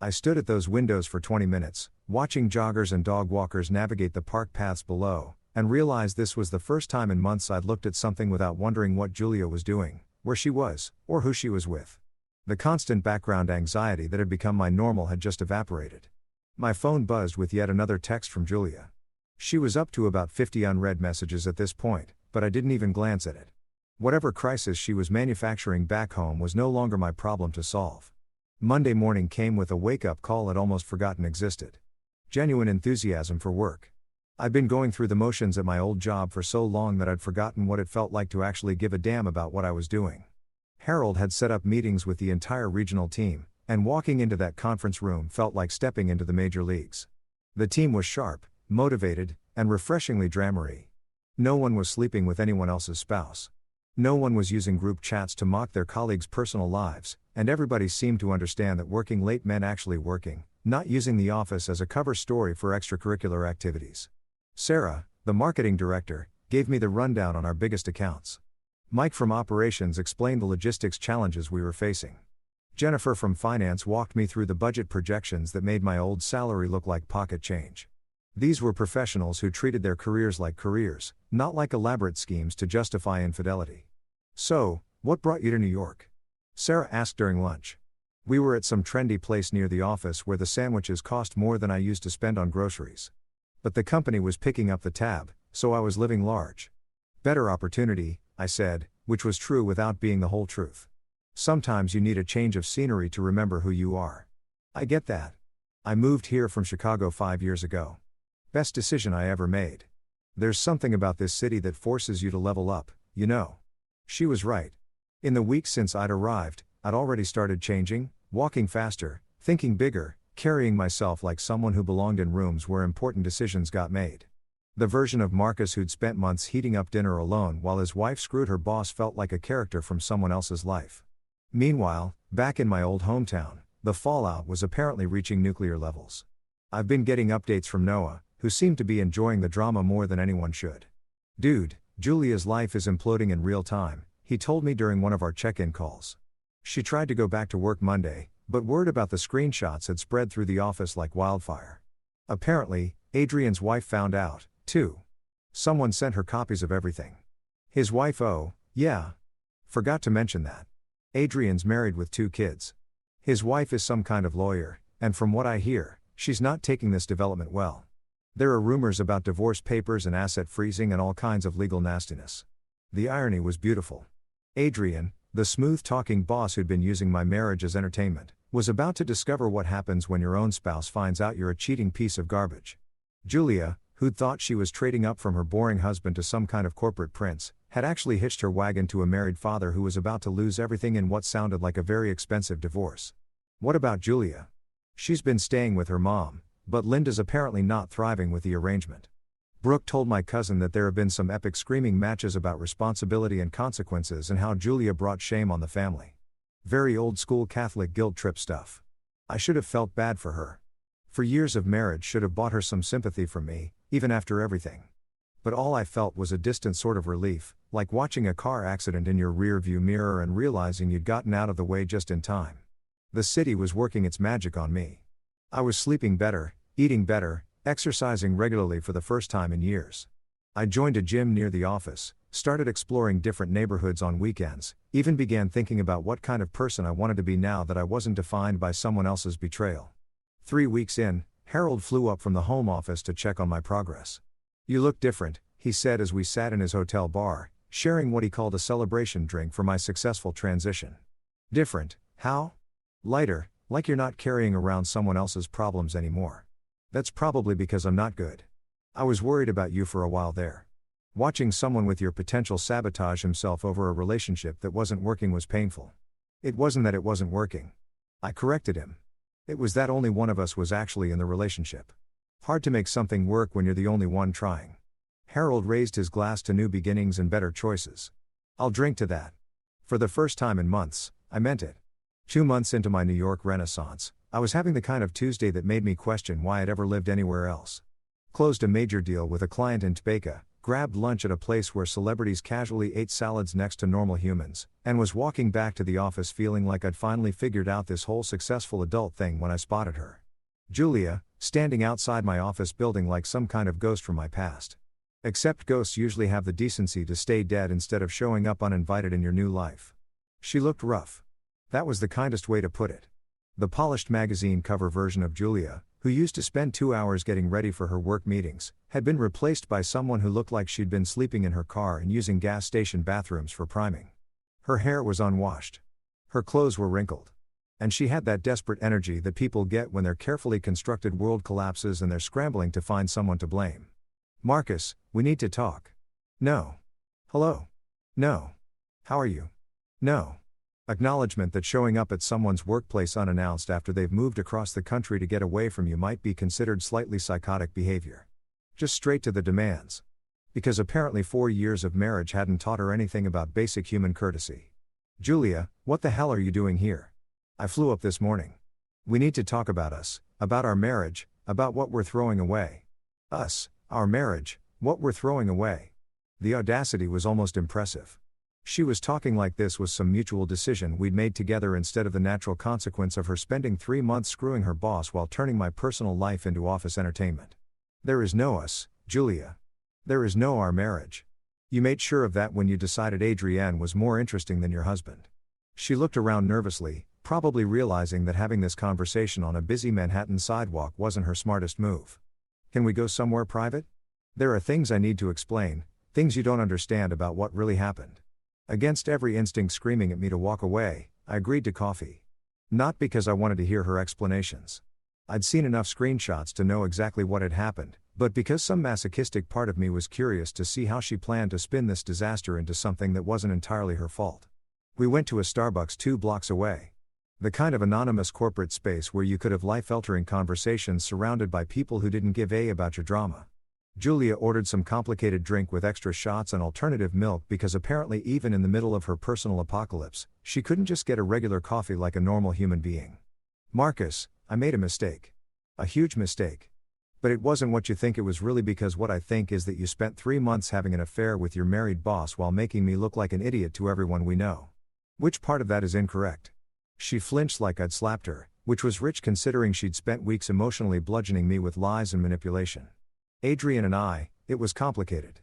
I stood at those windows for 20 minutes, watching joggers and dog walkers navigate the park paths below, and realized this was the first time in months I'd looked at something without wondering what Julia was doing, where she was, or who she was with. The constant background anxiety that had become my normal had just evaporated. My phone buzzed with yet another text from Julia. She was up to about 50 unread messages at this point, but I didn't even glance at it. Whatever crisis she was manufacturing back home was no longer my problem to solve. Monday morning came with a wake-up call I'd almost forgotten existed. Genuine enthusiasm for work. I'd been going through the motions at my old job for so long that I'd forgotten what it felt like to actually give a damn about what I was doing. Harold had set up meetings with the entire regional team, and walking into that conference room felt like stepping into the major leagues. The team was sharp, motivated, and refreshingly drama-y. No one was sleeping with anyone else's spouse. No one was using group chats to mock their colleagues' personal lives, and everybody seemed to understand that working late meant actually working, not using the office as a cover story for extracurricular activities. Sarah, the marketing director, gave me the rundown on our biggest accounts. Mike from operations explained the logistics challenges we were facing. Jennifer from finance walked me through the budget projections that made my old salary look like pocket change. These were professionals who treated their careers like careers, not like elaborate schemes to justify infidelity. "So, what brought you to New York?" Sarah asked during lunch. "We were at some trendy place near the office where the sandwiches cost more than I used to spend on groceries. But the company was picking up the tab, so I was living large." "Better opportunity," I said, which was true without being the whole truth. "Sometimes you need a change of scenery to remember who you are." "I get that. I moved here from Chicago 5 years ago. Best decision I ever made. There's something about this city that forces you to level up, you know." She was right. In the weeks since I'd arrived, I'd already started changing, walking faster, thinking bigger, carrying myself like someone who belonged in rooms where important decisions got made. The version of Marcus who'd spent months heating up dinner alone while his wife screwed her boss felt like a character from someone else's life. Meanwhile, back in my old hometown, the fallout was apparently reaching nuclear levels. I've been getting updates from Noah, who seemed to be enjoying the drama more than anyone should. "Dude, Julia's life is imploding in real time," he told me during one of our check-in calls. "She tried to go back to work Monday, but word about the screenshots had spread through the office like wildfire. Apparently, Adrian's wife found out, too. Someone sent her copies of everything." His wife, oh, yeah. Forgot to mention that. Adrian's married with 2 kids. His wife is some kind of lawyer, and from what I hear, she's not taking this development well. There are rumors about divorce papers and asset freezing and all kinds of legal nastiness. The irony was beautiful. Adrian, the smooth-talking boss who'd been using my marriage as entertainment, was about to discover what happens when your own spouse finds out you're a cheating piece of garbage. Julia, who'd thought she was trading up from her boring husband to some kind of corporate prince, had actually hitched her wagon to a married father who was about to lose everything in what sounded like a very expensive divorce. What about Julia? She's been staying with her mom, but Linda's apparently not thriving with the arrangement. Brooke told my cousin that there have been some epic screaming matches about responsibility and consequences and how Julia brought shame on the family. Very old school Catholic guilt trip stuff. I should have felt bad for her. For years of marriage should have bought her some sympathy from me, even after everything. But all I felt was a distant sort of relief, like watching a car accident in your rear-view mirror and realizing you'd gotten out of the way just in time. The city was working its magic on me. I was sleeping better, eating better, exercising regularly for the first time in years. I joined a gym near the office, started exploring different neighborhoods on weekends, even began thinking about what kind of person I wanted to be now that I wasn't defined by someone else's betrayal. 3 weeks in, Harold flew up from the home office to check on my progress. "You look different," he said as we sat in his hotel bar, sharing what he called a celebration drink for my successful transition. "Different, how?" "Lighter, like you're not carrying around someone else's problems anymore." "That's probably because I'm not good. I was worried about you for a while there. Watching someone with your potential sabotage himself over a relationship that wasn't working was painful." "It wasn't that it wasn't working." I corrected him. "It was that only one of us was actually in the relationship. Hard to make something work when you're the only one trying." Harold raised his glass to new beginnings and better choices. "I'll drink to that." For the first time in months, I meant it. 2 months into my New York renaissance, I was having the kind of Tuesday that made me question why I'd ever lived anywhere else. Closed a major deal with a client in Topeka, grabbed lunch at a place where celebrities casually ate salads next to normal humans, and was walking back to the office feeling like I'd finally figured out this whole successful adult thing when I spotted her. Julia, standing outside my office building like some kind of ghost from my past. Except ghosts usually have the decency to stay dead instead of showing up uninvited in your new life. She looked rough. That was the kindest way to put it. The polished magazine cover version of Julia, who used to spend 2 hours getting ready for her work meetings, had been replaced by someone who looked like she'd been sleeping in her car and using gas station bathrooms for priming. Her hair was unwashed. Her clothes were wrinkled. And she had that desperate energy that people get when their carefully constructed world collapses and they're scrambling to find someone to blame. "Marcus, we need to talk." "No." "Hello." "No." "How are you?" "No." Acknowledgement that showing up at someone's workplace unannounced after they've moved across the country to get away from you might be considered slightly psychotic behavior. Just straight to the demands. Because apparently 4 years of marriage hadn't taught her anything about basic human courtesy. "Julia, what the hell are you doing here?" "I flew up this morning. We need to talk about us, about our marriage, about what we're throwing away." Us, our marriage, what we're throwing away. The audacity was almost impressive. She was talking like this was some mutual decision we'd made together instead of the natural consequence of her spending 3 months screwing her boss while turning my personal life into office entertainment. There is no us, Julia. There is no our marriage. You made sure of that when you decided Adrienne was more interesting than your husband. She looked around nervously, probably realizing that having this conversation on a busy Manhattan sidewalk wasn't her smartest move. Can we go somewhere private? There are things I need to explain, things you don't understand about what really happened. Against every instinct screaming at me to walk away, I agreed to coffee. Not because I wanted to hear her explanations. I'd seen enough screenshots to know exactly what had happened, but because some masochistic part of me was curious to see how she planned to spin this disaster into something that wasn't entirely her fault. We went to a Starbucks 2 blocks away. The kind of anonymous corporate space where you could have life-altering conversations surrounded by people who didn't give a about your drama. Julia ordered some complicated drink with extra shots and alternative milk because apparently even in the middle of her personal apocalypse, she couldn't just get a regular coffee like a normal human being. Marcus, I made a mistake. A huge mistake. But it wasn't what you think it was really, because what I think is that you spent 3 months having an affair with your married boss while making me look like an idiot to everyone we know. Which part of that is incorrect? She flinched like I'd slapped her, which was rich considering she'd spent weeks emotionally bludgeoning me with lies and manipulation. Adrian and I, it was complicated.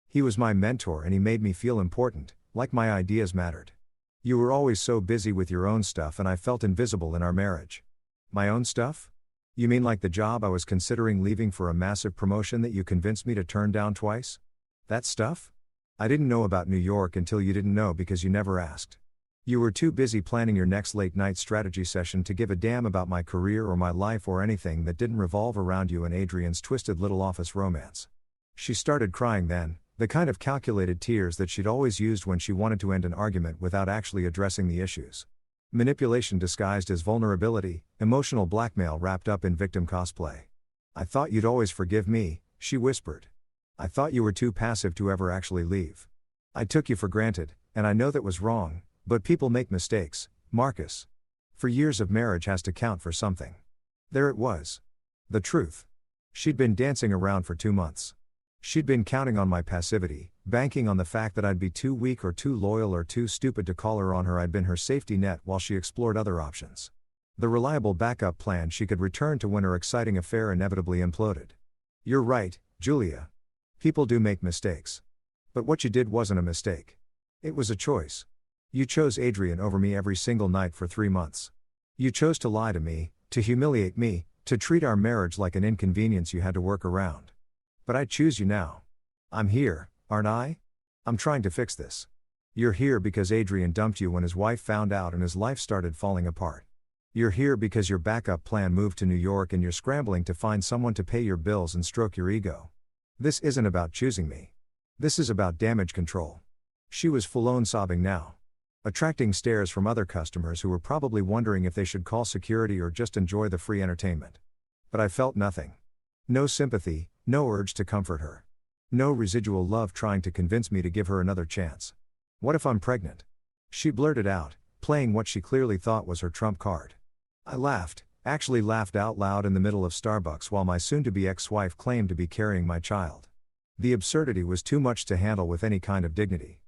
He was my mentor and he made me feel important, like my ideas mattered. You were always so busy with your own stuff and I felt invisible in our marriage. My own stuff? You mean like the job I was considering leaving for a massive promotion that you convinced me to turn down twice? That stuff? I didn't know about New York until you didn't know because you never asked. You were too busy planning your next late night strategy session to give a damn about my career or my life or anything that didn't revolve around you and Adrian's twisted little office romance. She started crying then, the kind of calculated tears that she'd always used when she wanted to end an argument without actually addressing the issues. Manipulation disguised as vulnerability, emotional blackmail wrapped up in victim cosplay. I thought you'd always forgive me, she whispered. I thought you were too passive to ever actually leave. I took you for granted, and I know that was wrong, but people make mistakes, Marcus. For years of marriage has to count for something. There it was. The truth. She'd been dancing around for 2 months. She'd been counting on my passivity, banking on the fact that I'd be too weak or too loyal or too stupid to call her on her. I'd been her safety net while she explored other options. The reliable backup plan she could return to when her exciting affair inevitably imploded. You're right, Julia. People do make mistakes. But what you did wasn't a mistake. It was a choice. You chose Adrian over me every single night for 3 months. You chose to lie to me, to humiliate me, to treat our marriage like an inconvenience you had to work around. But I choose you now. I'm here, aren't I? I'm trying to fix this. You're here because Adrian dumped you when his wife found out and his life started falling apart. You're here because your backup plan moved to New York and you're scrambling to find someone to pay your bills and stroke your ego. This isn't about choosing me. This is about damage control. She was full-on sobbing now, attracting stares from other customers who were probably wondering if they should call security or just enjoy the free entertainment. But I felt nothing. No sympathy, no urge to comfort her. No residual love trying to convince me to give her another chance. What if I'm pregnant? She blurted out, playing what she clearly thought was her trump card. I laughed, actually laughed out loud in the middle of Starbucks while my soon-to-be ex-wife claimed to be carrying my child. The absurdity was too much to handle with any kind of dignity.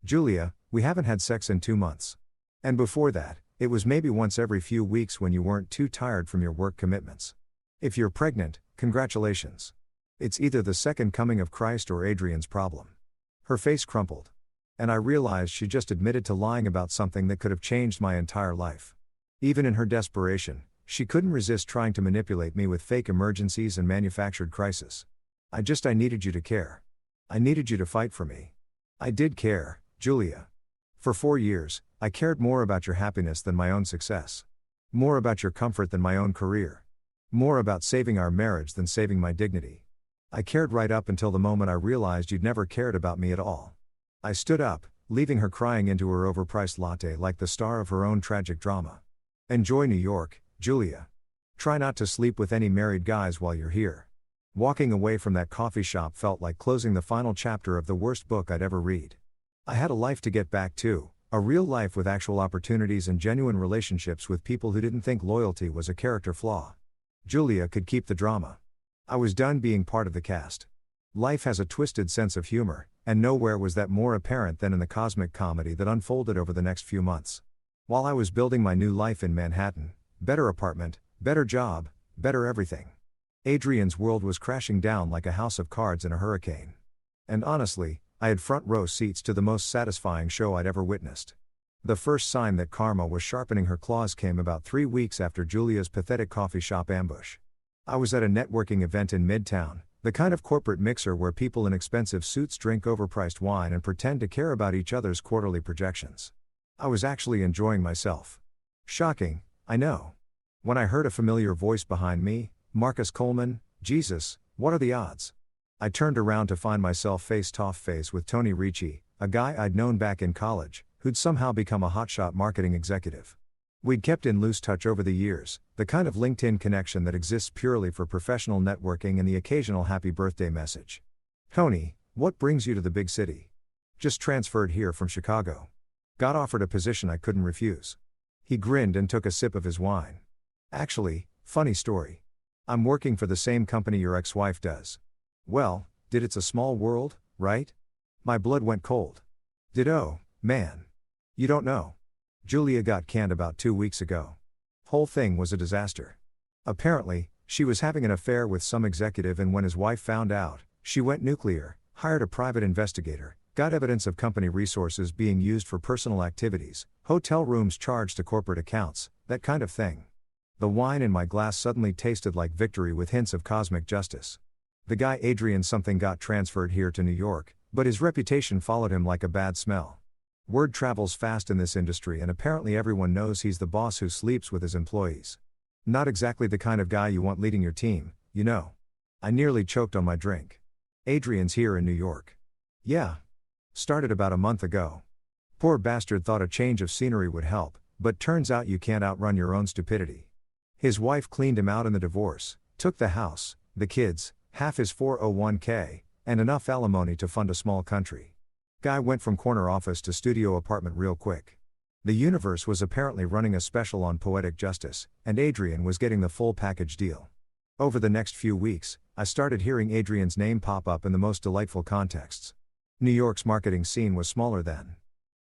Julia, we haven't had sex in 2 months. And before that, it was maybe once every few weeks when you weren't too tired from your work commitments. If you're pregnant, congratulations. It's either the second coming of Christ or Adrian's problem. Her face crumpled. And I realized she just admitted to lying about something that could have changed my entire life. Even in her desperation, she couldn't resist trying to manipulate me with fake emergencies and manufactured crisis. I needed you to care. I needed you to fight for me. I did care, Julia. For 4 years, I cared more about your happiness than my own success. More about your comfort than my own career. More about saving our marriage than saving my dignity. I cared right up until the moment I realized you'd never cared about me at all. I stood up, leaving her crying into her overpriced latte like the star of her own tragic drama. Enjoy New York, Julia. Try not to sleep with any married guys while you're here. Walking away from that coffee shop felt like closing the final chapter of the worst book I'd ever read. I had a life to get back to, a real life with actual opportunities and genuine relationships with people who didn't think loyalty was a character flaw. Julia could keep the drama. I was done being part of the cast. Life has a twisted sense of humor, and nowhere was that more apparent than in the cosmic comedy that unfolded over the next few months. While I was building my new life in Manhattan, better apartment, better job, better everything. Adrian's world was crashing down like a house of cards in a hurricane. And honestly, I had front row seats to the most satisfying show I'd ever witnessed. The first sign that karma was sharpening her claws came about 3 weeks after Julia's pathetic coffee shop ambush. I was at a networking event in Midtown, the kind of corporate mixer where people in expensive suits drink overpriced wine and pretend to care about each other's quarterly projections. I was actually enjoying myself. Shocking, I know. When I heard a familiar voice behind me, Marcus Coleman, Jesus, what are the odds? I turned around to find myself face-to-face with Tony Ricci, a guy I'd known back in college, who'd somehow become a hotshot marketing executive. We'd kept in loose touch over the years, the kind of LinkedIn connection that exists purely for professional networking and the occasional happy birthday message. Tony, what brings you to the big city? Just transferred here from Chicago. Got offered a position I couldn't refuse. He grinned and took a sip of his wine. Actually, funny story. I'm working for the same company your ex-wife does. Well, it's a small world, right? My blood went cold. Oh, man. You don't know. Julia got canned about 2 weeks ago. Whole thing was a disaster. Apparently, she was having an affair with some executive, and when his wife found out, she went nuclear, hired a private investigator, got evidence of company resources being used for personal activities, hotel rooms charged to corporate accounts, that kind of thing. The wine in my glass suddenly tasted like victory with hints of cosmic justice. The guy Adrian something got transferred here to New York, but his reputation followed him like a bad smell. Word travels fast in this industry, and apparently everyone knows he's the boss who sleeps with his employees. Not exactly the kind of guy you want leading your team, you know. I nearly choked on my drink. Adrian's here in New York. Yeah. Started about a month ago. Poor bastard thought a change of scenery would help, but turns out you can't outrun your own stupidity. His wife cleaned him out in the divorce, took the house, the kids, half his 401k, and enough alimony to fund a small country. Guy went from corner office to studio apartment real quick. The universe was apparently running a special on poetic justice, and Adrian was getting the full package deal. Over the next few weeks, I started hearing Adrian's name pop up in the most delightful contexts. New York's marketing scene was smaller then.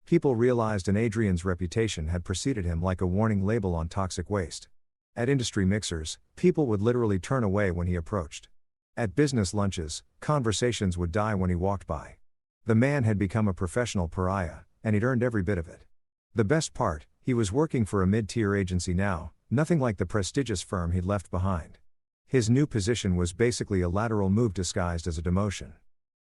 People realized Adrian's reputation had preceded him like a warning label on toxic waste. At industry mixers, people would literally turn away when he approached. At business lunches, conversations would die when he walked by. The man had become a professional pariah, and he'd earned every bit of it. The best part, he was working for a mid-tier agency now, nothing like the prestigious firm he'd left behind. His new position was basically a lateral move disguised as a demotion.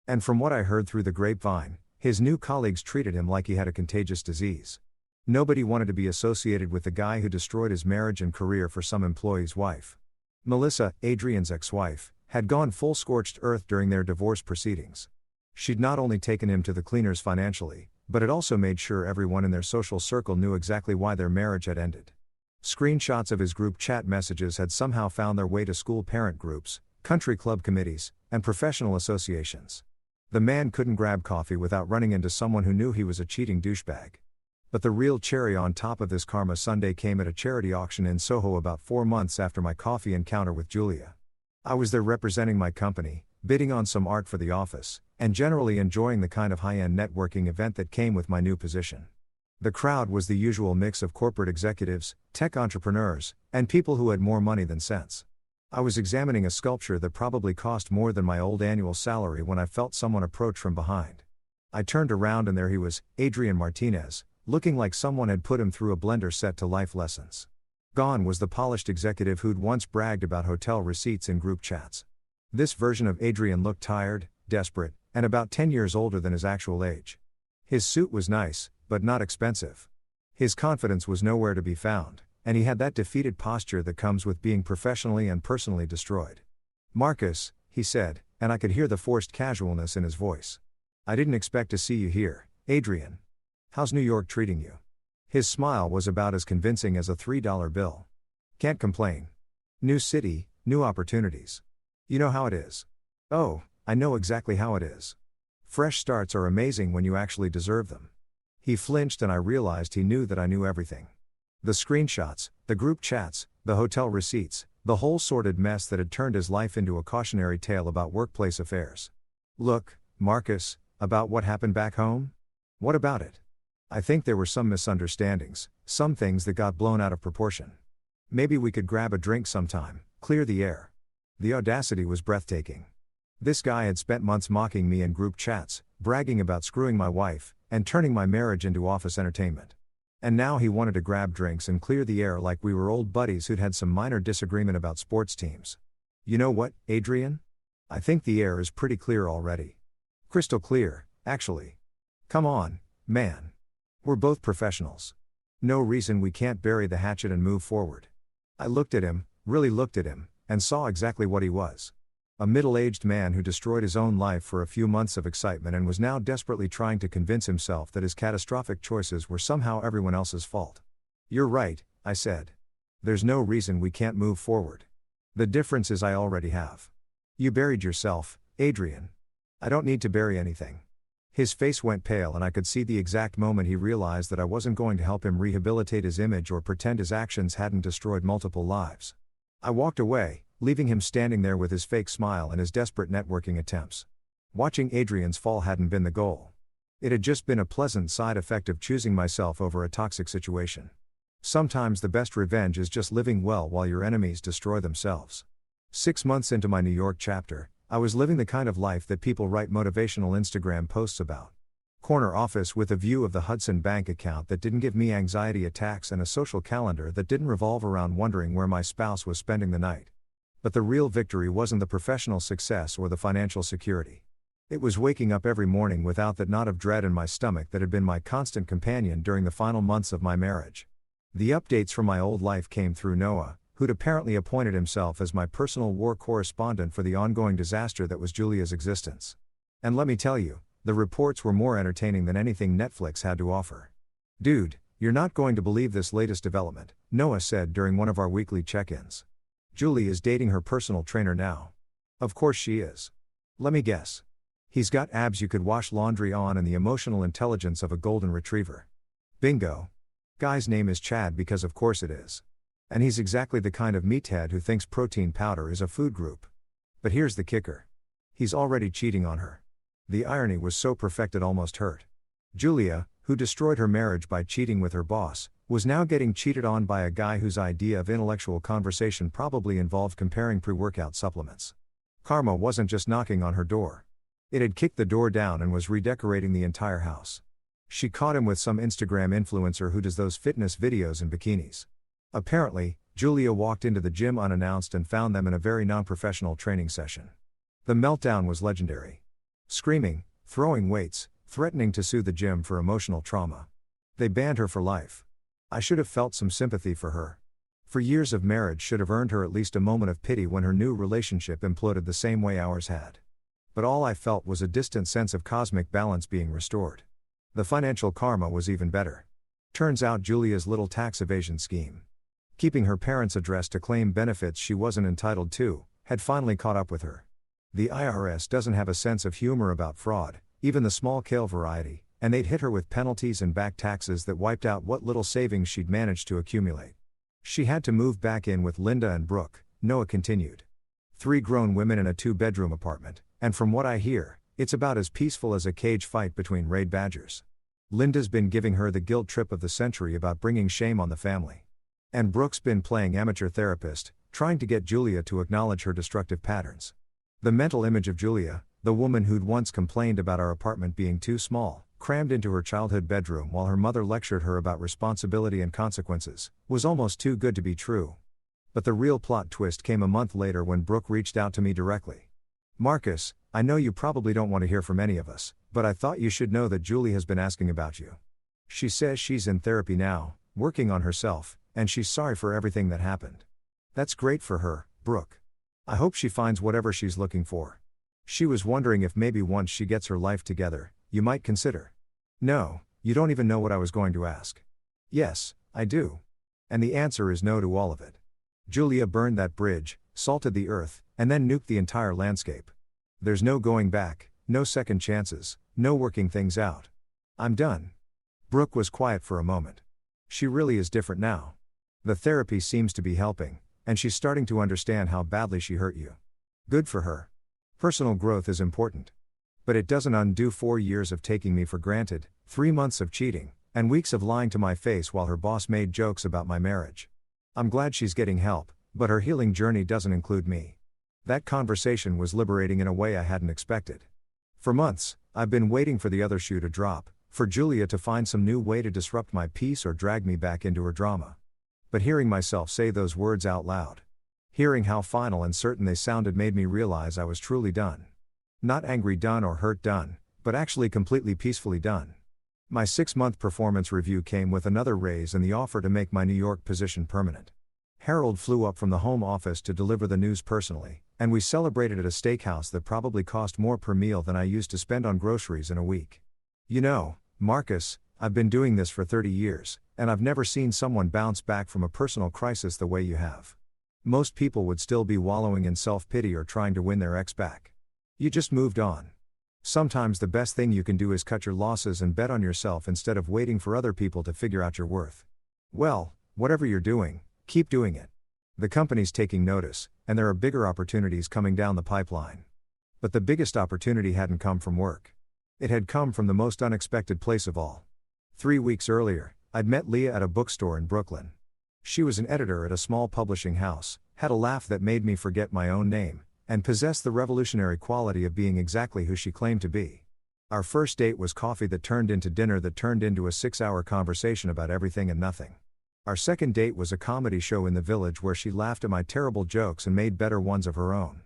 And from what I heard through the grapevine, his new colleagues treated him like he had a contagious disease. Nobody wanted to be associated with the guy who destroyed his marriage and career for some employee's wife. Melissa, Adrian's ex-wife, had gone full scorched earth during their divorce proceedings. She'd not only taken him to the cleaners financially, but had also made sure everyone in their social circle knew exactly why their marriage had ended. Screenshots of his group chat messages had somehow found their way to school parent groups, country club committees, and professional associations. The man couldn't grab coffee without running into someone who knew he was a cheating douchebag. But the real cherry on top of this karma sundae came at a charity auction in Soho about 4 months after my coffee encounter with Julia. I was there representing my company, bidding on some art for the office, and generally enjoying the kind of high-end networking event that came with my new position. The crowd was the usual mix of corporate executives, tech entrepreneurs, and people who had more money than sense. I was examining a sculpture that probably cost more than my old annual salary when I felt someone approach from behind. I turned around and there he was, Adrian Martinez, looking like someone had put him through a blender set to life lessons. Gone was the polished executive who'd once bragged about hotel receipts in group chats. This version of Adrian looked tired, desperate, and about 10 years older than his actual age. His suit was nice, but not expensive. His confidence was nowhere to be found, and he had that defeated posture that comes with being professionally and personally destroyed. "Marcus," he said, and I could hear the forced casualness in his voice. "I didn't expect to see you here, Adrian. How's New York treating you?" His smile was about as convincing as a $3 bill. "Can't complain. New city, new opportunities. You know how it is." "Oh, I know exactly how it is. Fresh starts are amazing when you actually deserve them." He flinched and I realized he knew that I knew everything. The screenshots, the group chats, the hotel receipts, the whole sordid mess that had turned his life into a cautionary tale about workplace affairs. "Look, Marcus, about what happened back home? What about it? I think there were some misunderstandings, some things that got blown out of proportion. Maybe we could grab a drink sometime, clear the air." The audacity was breathtaking. This guy had spent months mocking me in group chats, bragging about screwing my wife, and turning my marriage into office entertainment. And now he wanted to grab drinks and clear the air like we were old buddies who'd had some minor disagreement about sports teams. You know what, Adrian? I think the air is pretty clear already. Crystal clear, actually. Come on, man. We're both professionals. No reason we can't bury the hatchet and move forward. I looked at him, really looked at him, and saw exactly what he was. A middle-aged man who destroyed his own life for a few months of excitement and was now desperately trying to convince himself that his catastrophic choices were somehow everyone else's fault. You're right, I said. There's no reason we can't move forward. The difference is I already have. You buried yourself, Adrian. I don't need to bury anything. His face went pale and I could see the exact moment he realized that I wasn't going to help him rehabilitate his image or pretend his actions hadn't destroyed multiple lives. I walked away, leaving him standing there with his fake smile and his desperate networking attempts. Watching Adrian's fall hadn't been the goal. It had just been a pleasant side effect of choosing myself over a toxic situation. Sometimes the best revenge is just living well while your enemies destroy themselves. 6 months into my New York chapter, I was living the kind of life that people write motivational Instagram posts about. Corner office with a view of the Hudson Bank account that didn't give me anxiety attacks and a social calendar that didn't revolve around wondering where my spouse was spending the night. But the real victory wasn't the professional success or the financial security. It was waking up every morning without that knot of dread in my stomach that had been my constant companion during the final months of my marriage. The updates from my old life came through Noah, who'd apparently appointed himself as my personal war correspondent for the ongoing disaster that was Julia's existence. And let me tell you, the reports were more entertaining than anything Netflix had to offer. Dude, you're not going to believe this latest development, Noah said during one of our weekly check-ins. Julie is dating her personal trainer now. Of course she is. Let me guess. He's got abs you could wash laundry on and the emotional intelligence of a golden retriever. Bingo. Guy's name is Chad because of course it is. And he's exactly the kind of meathead who thinks protein powder is a food group. But here's the kicker. He's already cheating on her. The irony was so perfect it almost hurt. Julia, who destroyed her marriage by cheating with her boss, was now getting cheated on by a guy whose idea of intellectual conversation probably involved comparing pre-workout supplements. Karma wasn't just knocking on her door. It had kicked the door down and was redecorating the entire house. She caught him with some Instagram influencer who does those fitness videos in bikinis. Apparently, Julia walked into the gym unannounced and found them in a very non-professional training session. The meltdown was legendary. Screaming, throwing weights, threatening to sue the gym for emotional trauma. They banned her for life. I should have felt some sympathy for her. For years of marriage should have earned her at least a moment of pity when her new relationship imploded the same way ours had. But all I felt was a distant sense of cosmic balance being restored. The financial karma was even better. Turns out Julia's little tax evasion scheme, keeping her parents' address to claim benefits she wasn't entitled to, had finally caught up with her. The IRS doesn't have a sense of humor about fraud, even the small-scale variety, and they'd hit her with penalties and back taxes that wiped out what little savings she'd managed to accumulate. She had to move back in with Linda and Brooke, Noah continued. 3 grown women in a 2-bedroom apartment, and from what I hear, it's about as peaceful as a cage fight between raid badgers. Linda's been giving her the guilt trip of the century about bringing shame on the family. And Brooke's been playing amateur therapist, trying to get Julia to acknowledge her destructive patterns. The mental image of Julia, the woman who'd once complained about our apartment being too small, crammed into her childhood bedroom while her mother lectured her about responsibility and consequences, was almost too good to be true. But the real plot twist came a month later when Brooke reached out to me directly. Marcus, I know you probably don't want to hear from any of us, but I thought you should know that Julie has been asking about you. She says she's in therapy now, working on herself, and she's sorry for everything that happened. That's great for her, Brooke. I hope she finds whatever she's looking for. She was wondering if maybe once she gets her life together, you might consider. No, you don't even know what I was going to ask. Yes, I do. And the answer is no to all of it. Julia burned that bridge, salted the earth, and then nuked the entire landscape. There's no going back, no second chances, no working things out. I'm done. Brooke was quiet for a moment. She really is different now. The therapy seems to be helping, and she's starting to understand how badly she hurt you. Good for her. Personal growth is important. But it doesn't undo 4 years of taking me for granted, 3 months of cheating, and weeks of lying to my face while her boss made jokes about my marriage. I'm glad she's getting help, but her healing journey doesn't include me. That conversation was liberating in a way I hadn't expected. For months, I've been waiting for the other shoe to drop, for Julia to find some new way to disrupt my peace or drag me back into her drama. But hearing myself say those words out loud, hearing how final and certain they sounded, made me realize I was truly done. Not angry done or hurt done, but actually completely peacefully done. My 6-month performance review came with another raise and the offer to make my New York position permanent. Harold flew up from the home office to deliver the news personally, and we celebrated at a steakhouse that probably cost more per meal than I used to spend on groceries in a week. You know, Marcus, I've been doing this for 30 years, and I've never seen someone bounce back from a personal crisis the way you have. Most people would still be wallowing in self-pity or trying to win their ex back. You just moved on. Sometimes the best thing you can do is cut your losses and bet on yourself instead of waiting for other people to figure out your worth. Well, whatever you're doing, keep doing it. The company's taking notice, and there are bigger opportunities coming down the pipeline. But the biggest opportunity hadn't come from work. It had come from the most unexpected place of all. 3 weeks earlier, I'd met Leah at a bookstore in Brooklyn. She was an editor at a small publishing house, had a laugh that made me forget my own name, and possessed the revolutionary quality of being exactly who she claimed to be. Our first date was coffee that turned into dinner that turned into a 6-hour conversation about everything and nothing. Our second date was a comedy show in the village where she laughed at my terrible jokes and made better ones of her own.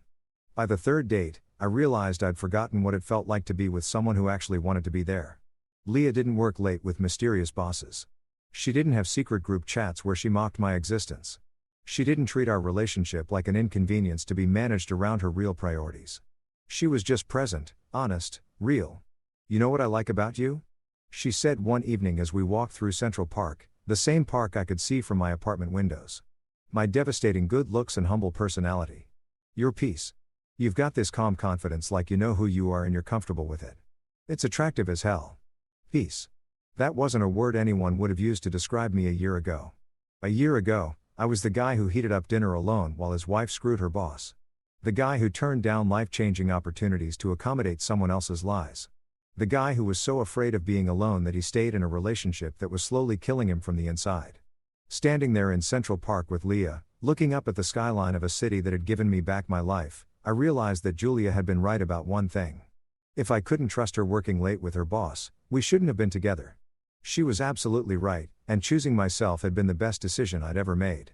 By the third date, I realized I'd forgotten what it felt like to be with someone who actually wanted to be there. Leah didn't work late with mysterious bosses. She didn't have secret group chats where she mocked my existence. She didn't treat our relationship like an inconvenience to be managed around her real priorities. She was just present, honest, real. You know what I like about you? She said one evening as we walked through Central Park, the same park I could see from my apartment windows. My devastating good looks and humble personality. Your peace. You've got this calm confidence, like you know who you are and you're comfortable with it. It's attractive as hell. Peace. That wasn't a word anyone would have used to describe me a year ago. A year ago, I was the guy who heated up dinner alone while his wife screwed her boss. The guy who turned down life-changing opportunities to accommodate someone else's lies. The guy who was so afraid of being alone that he stayed in a relationship that was slowly killing him from the inside. Standing there in Central Park with Leah, looking up at the skyline of a city that had given me back my life, I realized that Julia had been right about one thing. If I couldn't trust her working late with her boss, we shouldn't have been together. She was absolutely right, and choosing myself had been the best decision I'd ever made.